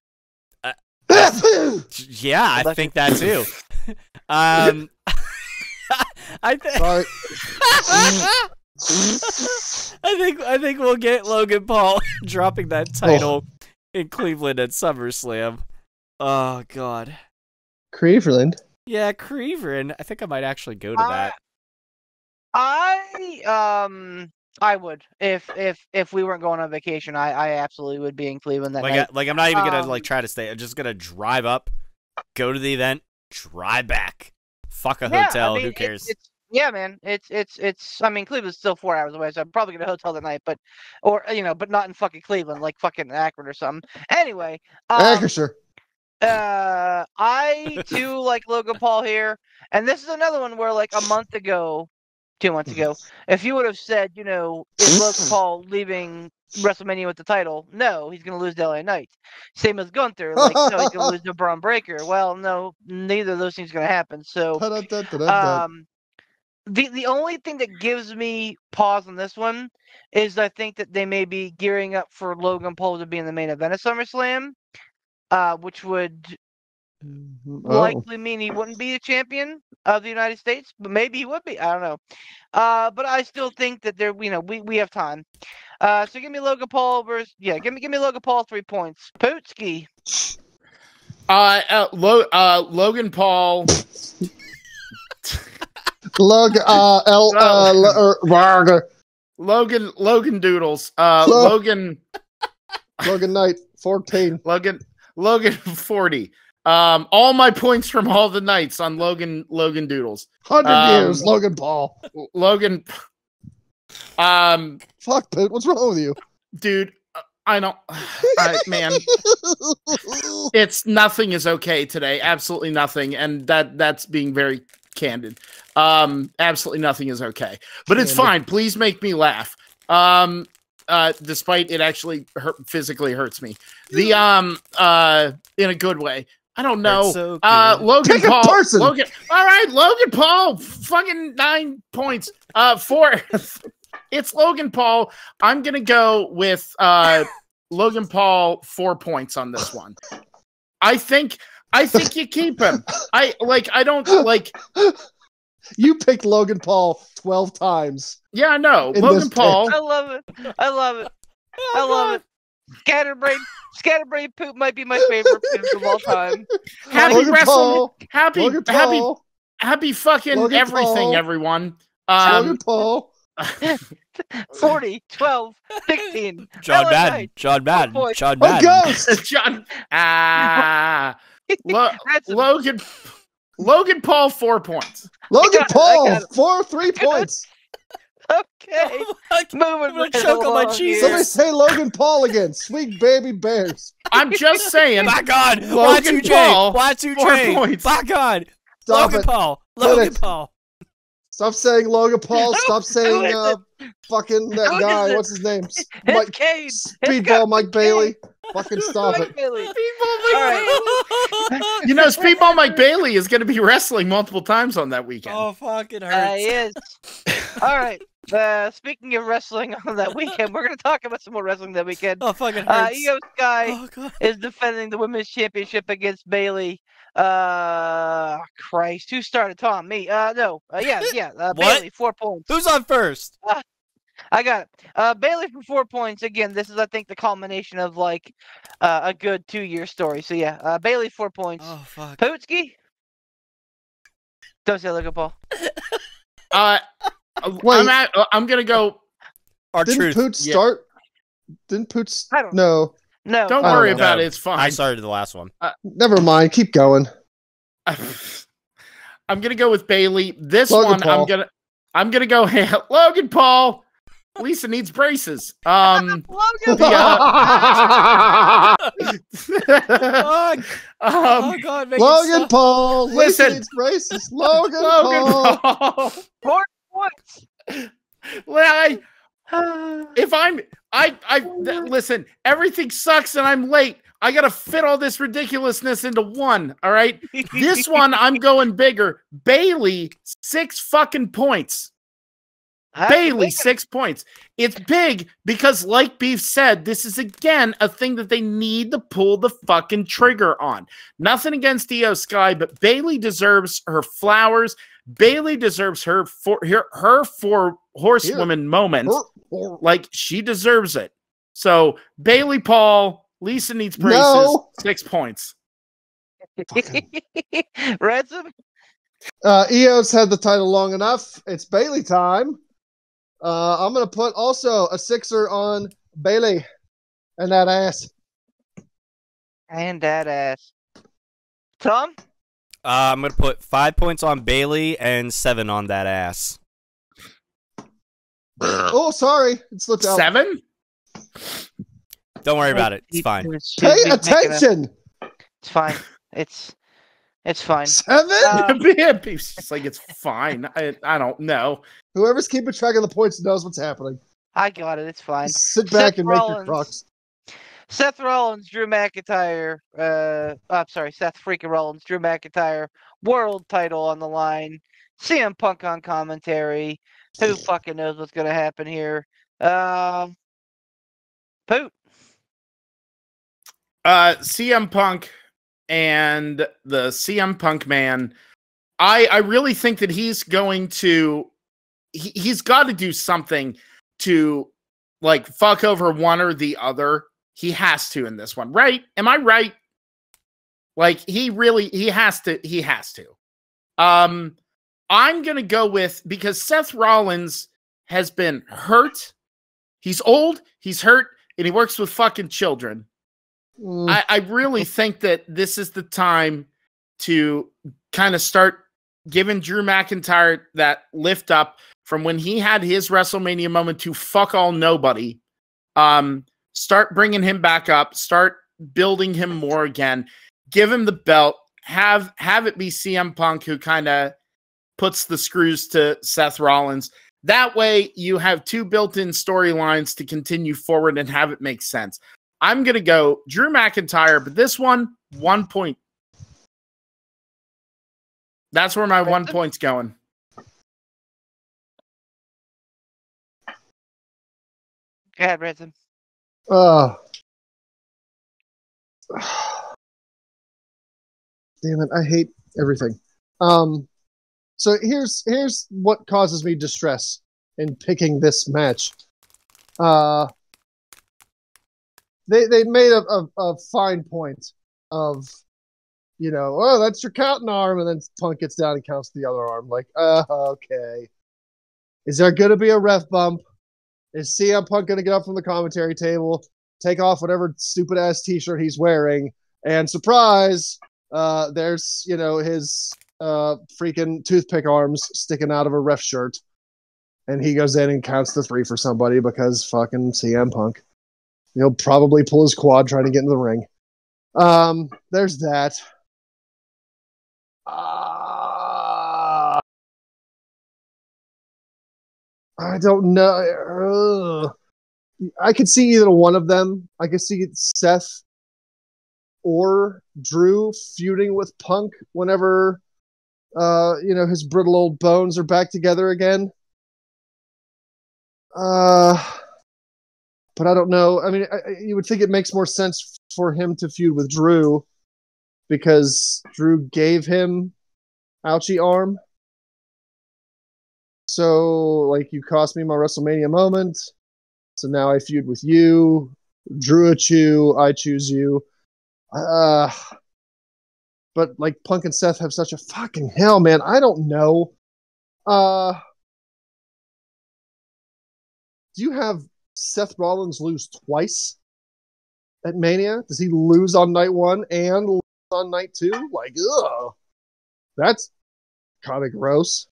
yeah, I think that too. Sorry. I think we'll get Logan Paul dropping that title in Cleveland at SummerSlam. Oh God. Cleveland. Yeah, Cleveland. I think I might actually go to that. I would if we weren't going on vacation. I absolutely would be in Cleveland that night. Like I'm not even gonna try to stay. I'm just gonna drive up, go to the event, drive back. Fuck a hotel. Who cares? Yeah, man. It's. I mean, Cleveland's still 4 hours away, so I'm probably gonna hotel that night, but not in fucking Cleveland, like fucking Akron or something. Anyway, Akron. I too like Logan Paul here, and this is another one where like 2 months ago, if you would have said, is Logan Paul leaving WrestleMania with the title? No, he's gonna lose to LA Knight. Same as Gunther, no, he's gonna lose to Braun Breaker. Well, no, neither of those things are gonna happen. So, the only thing that gives me pause on this one is I think that they may be gearing up for Logan Paul to be in the main event of SummerSlam, which would likely mean he wouldn't be the champion of the United States, but maybe he would be. I don't know. But I still think that we have time. So give me Logan Paul give me Logan Paul 3 points. Pootski. Logan Paul. Logan Doodles. Logan Knight 14. Logan 40. All my points from all the nights on Logan Doodles. 100 years, Logan Paul. Logan. Fuck, Poot. What's wrong with you, dude? I don't. Man, it's nothing is okay today. Absolutely nothing, and that's being very candid. Absolutely nothing is okay, but it's fine. Please make me laugh. Despite it actually physically hurts me. In a good way. I don't know. So Logan Pick Paul. a person. All right, Logan Paul. Fucking 9 points. 4. It's Logan Paul. I'm gonna go with Logan Paul 4 points on this one. I think you keep him. I don't like. You picked Logan Paul 12 times. Yeah, I know. Logan Paul. I love it. I love it. Scatterbrain Poop might be my favorite of all time. Happy fucking Logan everything, Paul. Everyone. Logan Paul. 40, 12, 16. John Madden. Logan Paul 4 points. Logan Paul 3 points. Okay. Moving right choke on my cheese. Somebody say Logan Paul again. Sweet baby bears. I'm just saying. My God. Logan Paul. Y2J. 4 points. My God. Stop Logan it. Paul. Logan Paul. Stop saying Logan Paul. Stop Who saying is fucking that Who is guy. it? What's his name? It's Mike, Kane. Speedball Mike Bailey. Fucking stop it. Bailey. Speedball All Mike right. Bailey. You know, Speedball Mike Bailey is going to be wrestling multiple times on that weekend. Oh, fuck, it hurts. He is. All right. Speaking of wrestling on that weekend, we're going to talk about some more wrestling that weekend. Oh, fucking hurts. Io Sky Oh, God. is defending the women's championship against Bailey. Christ, who started? Tom, me. No. Yeah. What? Bailey, 4 points. Who's on first? I got it. Bailey for 4 points. Again, this is, I think, the culmination of like a good 2-year story. So yeah, Bailey 4 points. Oh, fuck. Pootsky. Don't say Logan Paul. Wait. I'm going to go. Didn't R-Truth. Poots start? Didn't Poots? I don't No. No. Don't I don't worry know. about it. It's fine. I started the last one. Never mind. Keep going. I'm going to go with Bailey. This Logan one, Paul. I'm gonna go. Hey, Logan Paul. Lisa needs braces. Logan The, Fuck. Oh, God. Make it Logan stop. Paul. Listen. Listen. Needs braces. Logan Logan Paul. Paul. 4 points. Well, listen, everything sucks and I'm late. I got to fit all this ridiculousness into one. All right. This one, I'm going bigger. Bailey, 6 fucking points. Bailey, 6 points. It's big because, like Beef said, this is again a thing that they need to pull the fucking trigger on. Nothing against Io Sky, but Bailey deserves her flowers. Bailey deserves her four horsewoman moment. Like, she deserves it. So Bailey Paul, Lisa needs braces. No. 6 points. Ransom. Io's had the title long enough. It's Bailey time. I'm going to put also a 6er on Bailey and that ass. And that ass. Tom? I'm going to put 5 points on Bailey and 7 on that ass. Oh, sorry. It slipped out. 7? Don't worry about it. It's fine. Pay attention. It's fine. It's fine. 7? It's just like, it's fine. I don't know. Whoever's keeping track of the points knows what's happening. I got it. It's fine. Just sit back Seth and make your Rollins. crocs. Seth Rollins, Drew McIntyre. I'm sorry, Seth freaking Rollins, Drew McIntyre. World title on the line. CM Punk on commentary. Who fucking knows what's gonna happen here? Poot. CM Punk and the CM Punk man. I really think that he's going to. He's got to do something to, like, fuck over one or the other. He has to in this one, right? Am I right? Like, he has to. I'm going to go with, because Seth Rollins has been hurt. He's old, he's hurt, and he works with fucking children. I really think that this is the time to kind of start giving Drew McIntyre that lift up from when he had his WrestleMania moment to fuck all nobody. Start bringing him back up. Start building him more again. Give him the belt. Have it be CM Punk who kind of puts the screws to Seth Rollins. That way you have 2 built-in storylines to continue forward and have it make sense. I'm going to go Drew McIntyre, but this one, 1 point. That's where my 1 point's going. Go ahead, Ransom. Damn it, I hate everything. So here's what causes me distress in picking this match. They made a fine point of, you know, oh, that's your counting arm, and then Punk gets down and counts the other arm. Like, okay. Is there going to be a ref bump? Is CM Punk going to get up from the commentary table, take off whatever stupid-ass t-shirt he's wearing, and surprise, there's, you know, his freaking toothpick arms sticking out of a ref shirt, and he goes in and counts the 3 for somebody because fucking CM Punk. He'll probably pull his quad trying to get into the ring. There's that. I don't know. I could see either one of them. I could see Seth or Drew feuding with Punk whenever his brittle old bones are back together again. But I don't know. I mean, you would think it makes more sense for him to feud with Drew because Drew gave him ouchie arm. So, like, you cost me my WrestleMania moment. So now I feud with you. Drew a chew. I choose you. But, like, Punk and Seth have such a fucking hell, man. I don't know. Do you have Seth Rollins lose twice at Mania? Does he lose on night one and lose on night two? Like, ugh. That's kind of gross.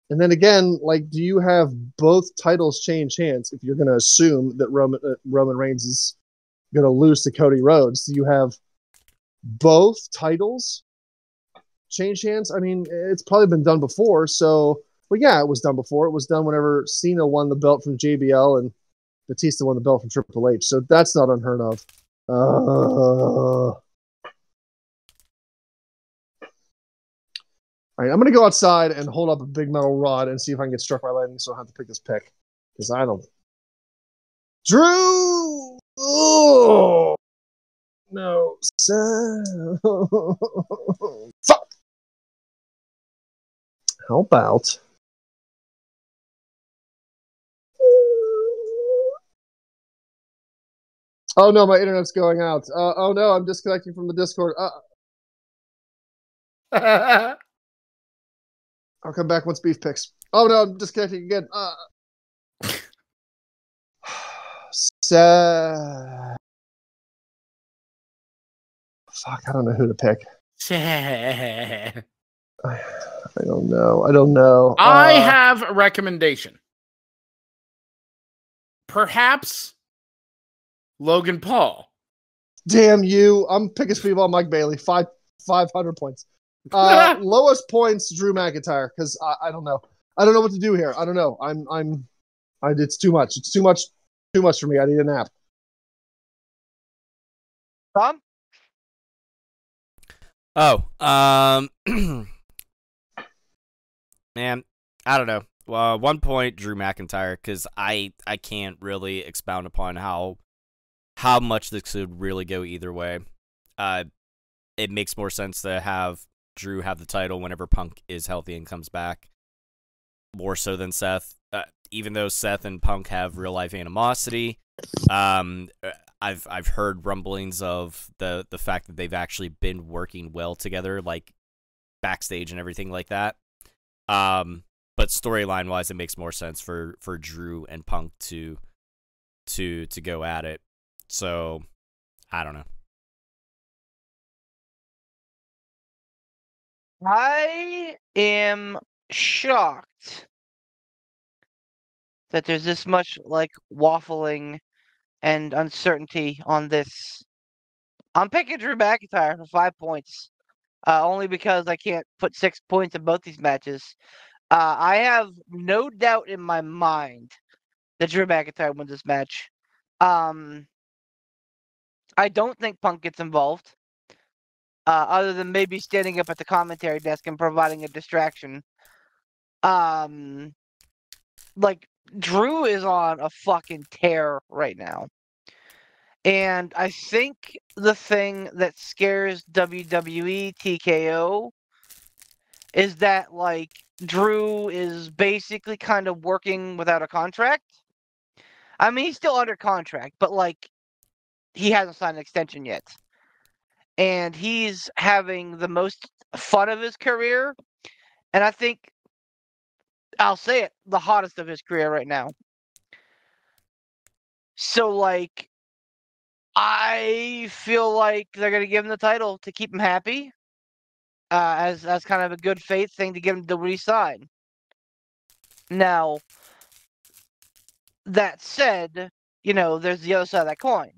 And then again, like, do you have both titles change hands if you're going to assume that Roman Reigns is going to lose to Cody Rhodes? Do you have both titles change hands? I mean, it's probably been done before. So, well, yeah, it was done before. It was done whenever Cena won the belt from JBL and Batista won the belt from Triple H. So that's not unheard of. All right, I'm going to go outside and hold up a big metal rod and see if I can get struck by lightning so I don't have to pick this pick. Because I don't. Drew! Oh! No. Fuck! How about. Oh no, my internet's going out. Oh no, I'm disconnecting from the Discord. I'll come back once beef picks. Oh no, I'm disconnecting again. Fuck, I don't know who to pick. I don't know. I have a recommendation. Perhaps Logan Paul. Damn you. I'm picking Speedball Mike Bailey. 500 points. Lowest points, Drew McIntyre, because I don't know. I don't know what to do here. I don't know. It's too much. It's too much for me. I need a nap. Tom? Oh, man, I don't know. 1 point, Drew McIntyre, because I can't really expound upon how much this could really go either way. It makes more sense to have Drew have the title whenever Punk is healthy and comes back, more so than Seth. Even though Seth and Punk have real life animosity, I've heard rumblings of the fact that they've actually been working well together, like backstage and everything like that. But storyline wise, it makes more sense for Drew and Punk to go at it. So I don't know. I am shocked that there's this much like waffling and uncertainty on this. I'm picking Drew McIntyre for 5 points, only because I can't put 6 points in both these matches. I have no doubt in my mind that Drew McIntyre wins this match. I don't think Punk gets involved. Other than maybe standing up at the commentary desk and providing a distraction. Like, Drew is on a fucking tear right now. And I think the thing that scares WWE TKO is that, like, Drew is basically kind of working without a contract. I mean, he's still under contract, but, like, he hasn't signed an extension yet. And he's having the most fun of his career. And I think, I'll say it, the hottest of his career right now. So, like, I feel like they're going to give him the title to keep him happy. As kind of a good faith thing to get him to re-sign. Now, that said, there's the other side of that coin.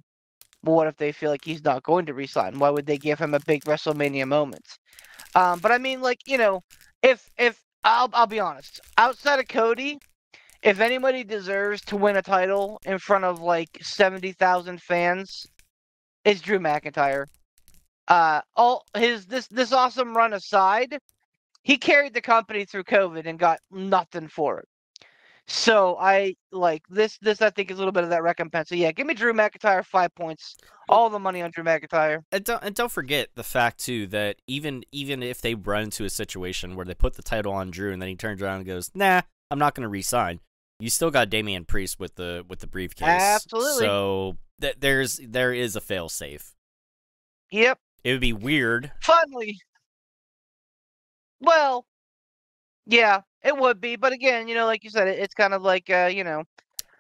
Well, what if they feel like he's not going to resign? Why would they give him a big WrestleMania moment? But I mean, like, if I'll be honest, outside of Cody, if anybody deserves to win a title in front of like 70,000 fans, it's Drew McIntyre. This awesome run aside, he carried the company through COVID and got nothing for it. So I like this. This I think is a little bit of that recompense. So yeah, give me Drew McIntyre 5 points. All the money on Drew McIntyre. And don't forget the fact too that even if they run into a situation where they put the title on Drew and then he turns around and goes, "Nah, I'm not going to re-sign," you still got Damian Priest with the briefcase. Absolutely. So there is a fail safe. Yep. It would be weird. Finally. Well, yeah, it would be, but again, like you said, it's kind of like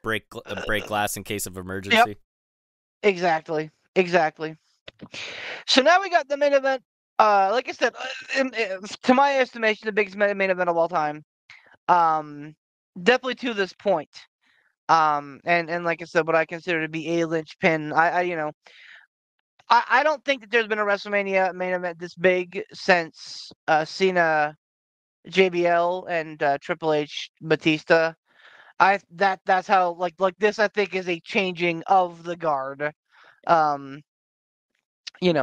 break glass in case of emergency. Yep. Exactly. So now we got the main event. Like I said, to my estimation, the biggest main event of all time. Definitely to this point. And like I said, what I consider to be a linchpin. I don't think that there's been a WrestleMania main event this big since Cena, JBL, and Triple H, Batista. That's how like this I think is a changing of the guard.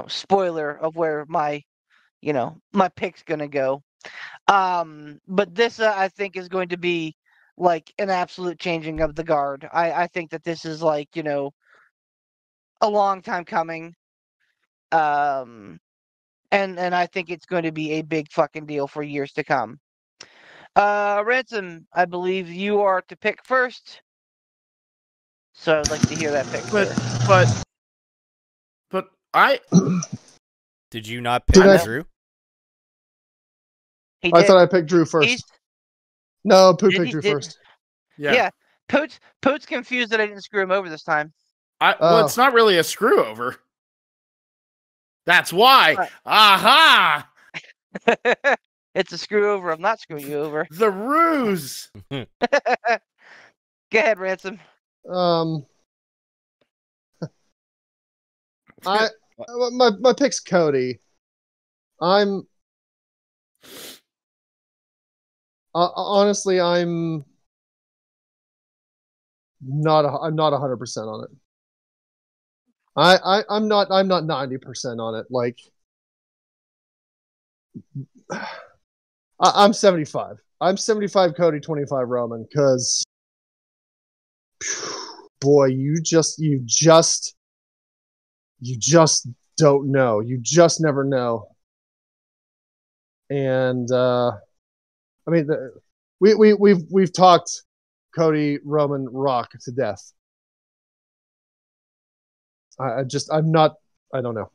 Spoiler of where my pick's gonna go. But this I think is going to be like an absolute changing of the guard. I think that this is like a long time coming. And I think it's going to be a big fucking deal for years to come. Ransom, I believe you are to pick first. So I'd like to hear that pick. But I did you not pick Drew? I thought I picked Drew first. No, Poot picked Drew first. Yeah. Poot's confused that I didn't screw him over this time. Well, it's not really a screw over. That's why. Aha! It's a screw over. I'm not screwing you over. The ruse. Go ahead, Ransom. My pick's Cody. Honestly, I'm not 100% on it. I'm not 90% on it. Like, I'm 75. I'm 75 Cody, 25 Roman, because boy, you just don't know. You just never know. And I mean, we've talked Cody, Roman, Rock to death. I don't know.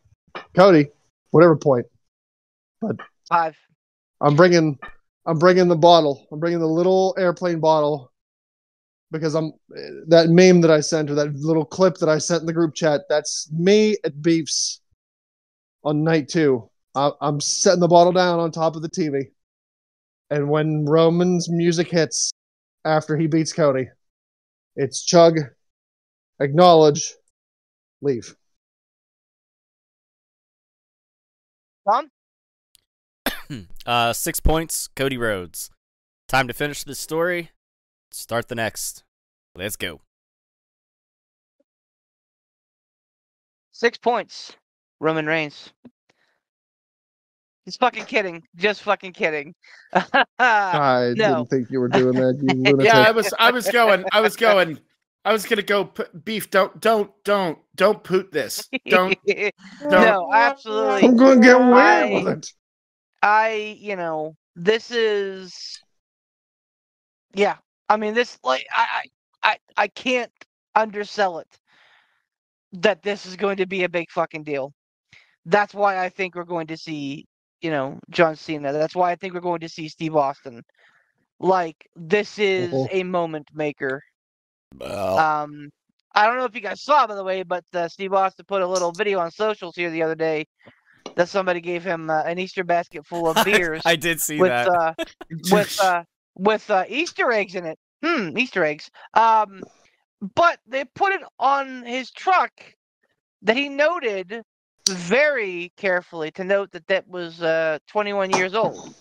Cody, whatever point. But 5. I'm bringing the bottle. I'm bringing the little airplane bottle because that meme that I sent, or that little clip that I sent in the group chat. That's me at Beefs on night 2. I'm setting the bottle down on top of the TV, and when Roman's music hits after he beats Cody, it's chug, acknowledge, leave. Tom? 6 points, Cody Rhodes. Time to finish this story. Start the next. Let's go. 6 points, Roman Reigns. Just fucking kidding. Just fucking kidding. I didn't think you were doing that, you lunatic. Yeah, I was gonna go Beef. Don't poot this. Don't. No, absolutely. I'm gonna get weird with it. This is. Yeah, I mean, this I can't undersell it. That this is going to be a big fucking deal. That's why I think we're going to see, John Cena. That's why I think we're going to see Steve Austin. Like, this is a moment maker. I don't know if you guys saw, by the way, but Steve Austin put a little video on socials here the other day that somebody gave him an Easter basket full of beers. I did see that. With Easter eggs in it. Easter eggs. But they put it on his truck that he noted very carefully to note that was 21 years old.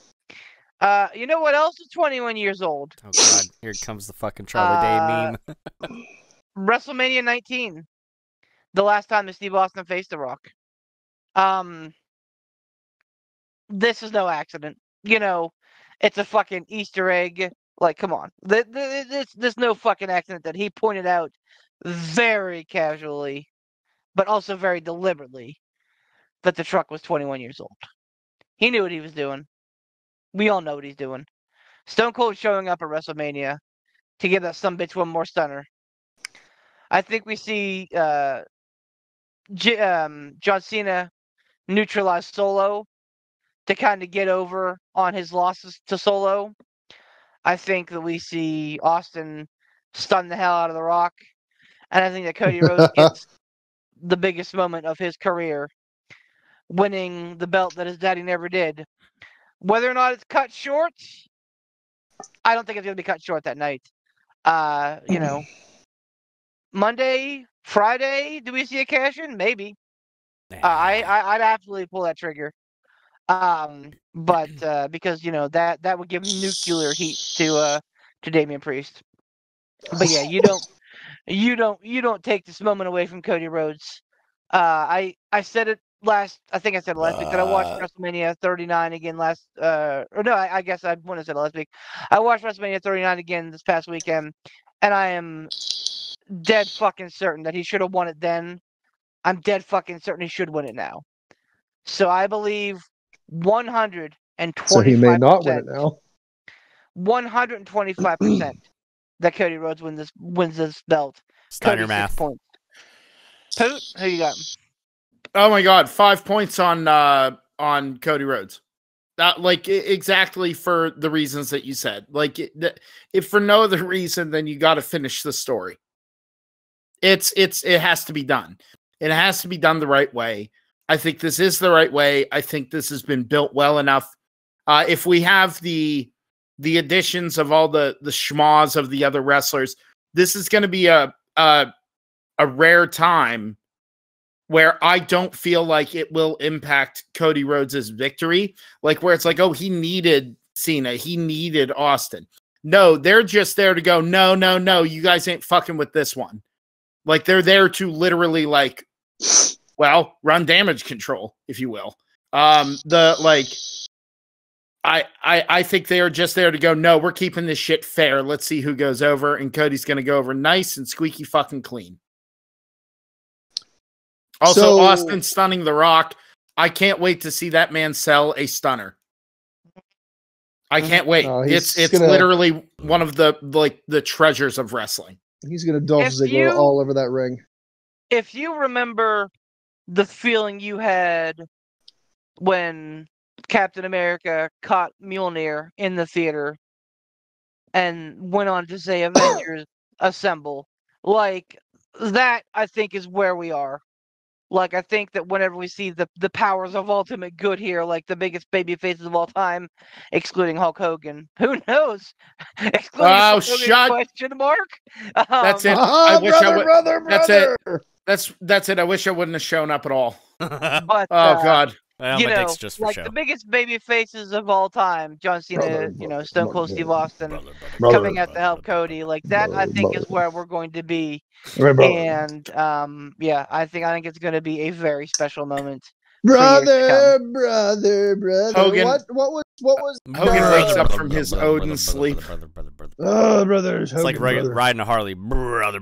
You know what else is 21 years old? Oh god, here comes the fucking Charlie Day meme. WrestleMania 19, the last time that Steve Austin faced The Rock. This is no accident. It's a fucking Easter egg. Like, come on. There's no fucking accident that he pointed out very casually, but also very deliberately, that the truck was 21 years old. He knew what he was doing. We all know what he's doing. Stone Cold showing up at WrestleMania to give that sumbitch one more stunner. I think we see John Cena neutralize Solo to kind of get over on his losses to Solo. I think that we see Austin stun the hell out of The Rock. And I think that Cody Rhodes gets the biggest moment of his career, winning the belt that his daddy never did. Whether or not it's cut short, I don't think it's going to be cut short that night. Monday, Friday, do we see a cash in? Maybe. I'd absolutely pull that trigger. But because that would give nuclear heat to Damian Priest. But yeah, you don't take this moment away from Cody Rhodes. I said it last. I think I said it last week that I watched WrestleMania 39 again I guess I wouldn't have said it last week. I watched WrestleMania 39 again this past weekend, and I am dead fucking certain that he should have won it then. I'm dead fucking certain he should win it now. So I believe 125%. So he may not win it now. 125% that Cody Rhodes wins this belt. Steiner math. 6 points. Poot, who you got? Oh my god, 5 points on Cody Rhodes. Exactly for the reasons that you said. If for no other reason, then you got to finish the story. It has to be done. It has to be done the right way. I think this is the right way. I think this has been built well enough. If we have the additions of all the schmaws of the other wrestlers, this is going to be a rare time where I don't feel like it will impact Cody Rhodes' victory. Like where it's like, oh, he needed Cena. He needed Austin. No, they're just there to go, no, you guys ain't fucking with this one. Like they're there to literally run damage control, if you will. I think they are just there to go, no, we're keeping this shit fair. Let's see who goes over. And Cody's going to go over nice and squeaky fucking clean. Also, Austin stunning The Rock. I can't wait to see that man sell a stunner. I can't wait. It's literally one of the treasures of wrestling. He's going to Dolph Ziggler all over that ring. If you remember the feeling you had when Captain America caught Mjolnir in the theater and went on to say Avengers Assemble, like that, I think is where we are. Like, I think that whenever we see the powers of ultimate good here, like the biggest baby faces of all time, excluding Hulk Hogan, who knows? Excluding Hulk Hogan, question mark. That's it. That's it. That's it. I wish I wouldn't have shown up at all. But, God. Well, just for show. The biggest baby faces of all time, John Cena, Stone Cold Steve Austin, coming out to help Cody, like that, I think is where we're going to be. And I think it's going to be a very special moment. Brother. Hogan, what was Hogan wakes up from his Odin sleep. Brothers. It's like riding a Harley. Brother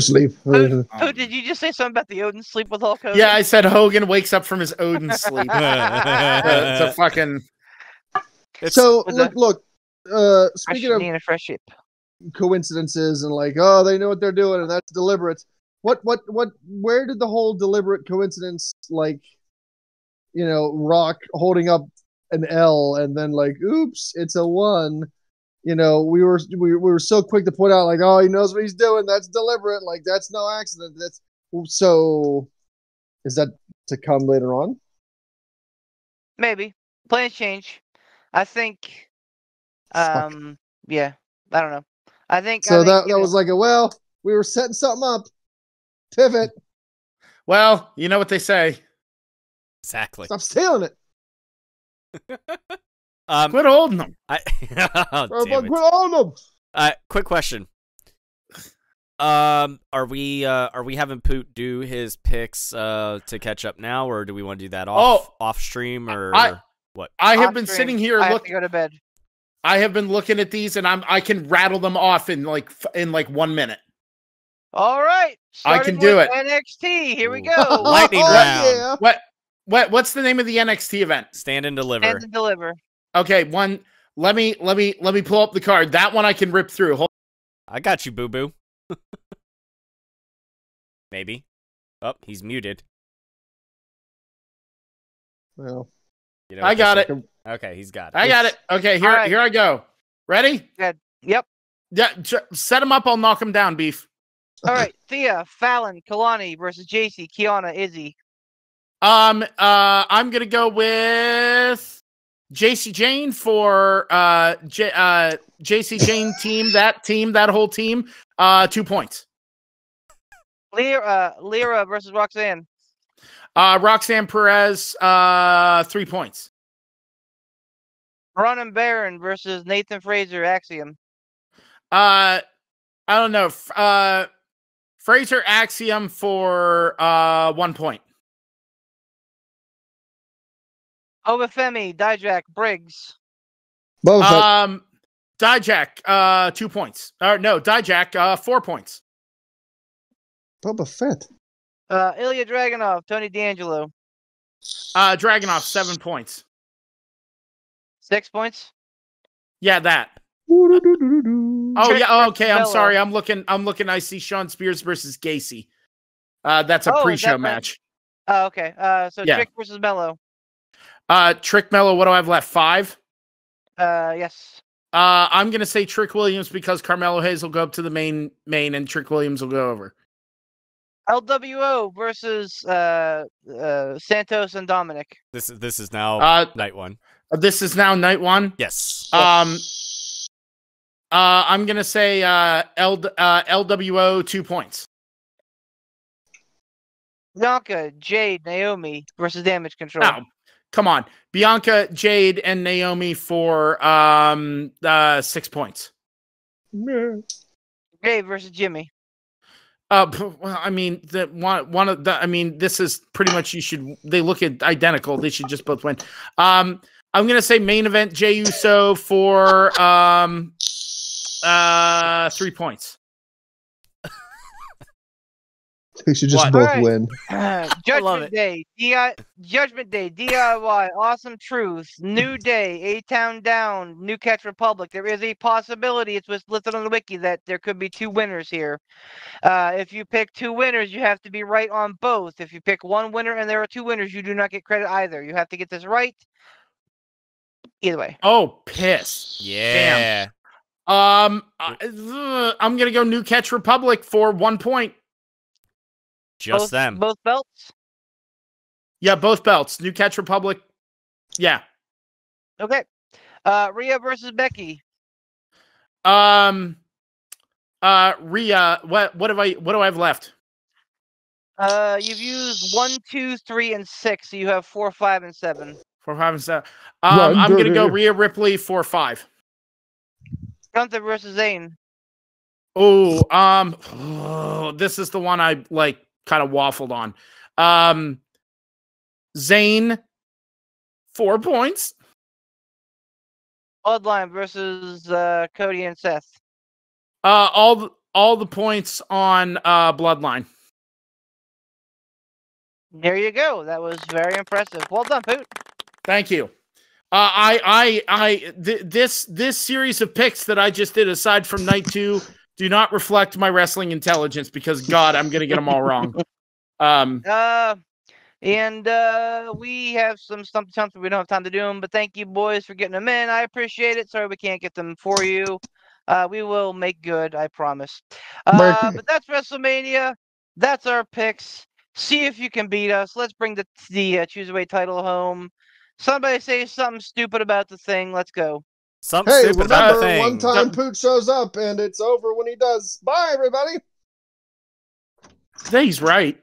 sleep. Oh, did you just say something about the Odin sleep with Hulk Hogan? Yeah, I said Hogan wakes up from his Odin sleep. It's a fucking. So look. Speaking of a fresh ship. Coincidences and they know what they're doing and that's deliberate. Where did the whole deliberate coincidence, Rock holding up an L and then oops, it's a 1. We were so quick to point out he knows what he's doing. That's deliberate. That's no accident. That's so. Is that to come later on? Maybe plans change. I think. Yeah, I don't know. I think so. That was we were setting something up. Pivot. Well, you know what they say. Exactly. Stop stealing it. Quit holding them. Oh, damn it. Quit on them. Quick question. Are we having Poot do his picks to catch up now, or do we want to do that off stream or what? I have been sitting here looking. Go to bed. I have been looking at these, and I can rattle them off in like 1 minute. All right, I can do it. NXT. Here we go. Lightning round. Yeah. What's the name of the NXT event? Stand and deliver. Stand and deliver. Okay, one. Let me pull up the card. That one I can rip through. I got you, boo boo. Maybe. Oh, he's muted. Well, I got it. Okay, he's got it. I got it. Okay, here I go. Ready? Good. Yep. Yeah, set him up. I'll knock him down, Beef. All right, Thea, Fallon, Kalani versus JC, Kiana, Izzy. I'm gonna go with JC Jane for JC Jane team. That whole team. 2 points. Lyra versus Roxanne. Roxanne Perez. 3 points. Braun and Baron versus Nathan Fraser, Axiom. I don't know. Fraser Axiom for 1 point. Obafemi, Dijak, Briggs. Boba Dijak, 2 points. No, Dijak, 4 points. Boba Fett. Ilya Dragunov, Tony D'Angelo. Dragunov, 7 points. 6 points. Yeah, that. Oh yeah. Okay, I'm sorry. I'm looking. I see Sean Spears versus Gacy. That's a pre-show match. Oh, okay. So yeah. Trick versus Mello. Trick Mello. What do I have left? 5. Yes. I'm gonna say Trick Williams because Carmelo Hayes will go up to the main, and Trick Williams will go over. LWO versus Santos and Dominic. This is now night 1. This is now night 1. Yes. I'm gonna say LWO 2 points. Bianca, Jade, Naomi versus Damage Control. Oh, come on, Bianca, Jade, and Naomi for 6 points. Jade versus Jimmy. Well, I mean, this is pretty much they look identical. They should just both win. I'm gonna say main event Jey Uso for 3 points. They should just both win. Judgment Day, DIY, Awesome Truth, New Day, A-Town Down, New Catch Republic. There is a possibility, it's listed on the wiki, that there could be 2 winners here. If you pick 2 winners, you have to be right on both. If you pick 1 winner and there are 2 winners, you do not get credit either. You have to get this right. Either way. Oh, piss. Yeah. Damn. I'm gonna go New Catch Republic for 1 point. Just them. Both belts? Yeah, both belts. New Catch Republic. Yeah. Okay. Rhea versus Becky. Rhea, what do I have left? You've used 1, 2, 3, and 6, so you have 4, 5, and 7. 4, 5, and 7. I'm gonna go Rhea Ripley for 5. Gunther versus Zayn. This is the one I kind of waffled on. Zayn, 4 points. Bloodline versus Cody and Seth. All the points on Bloodline. There you go. That was very impressive. Well done, Poot. Thank you. This series of picks that I just did, aside from night 2, do not reflect my wrestling intelligence because God, I'm gonna get them all wrong. We have some something we don't have time to do them, but thank you boys for getting them in. I appreciate it. Sorry we can't get them for you. We will make good, I promise. But that's WrestleMania. That's our picks. See if you can beat us. Let's bring the Chooserweight title home. Somebody say something stupid about the thing. Let's go. Something stupid about the thing. One time Poot shows up and it's over when he does. Bye, everybody. He's right.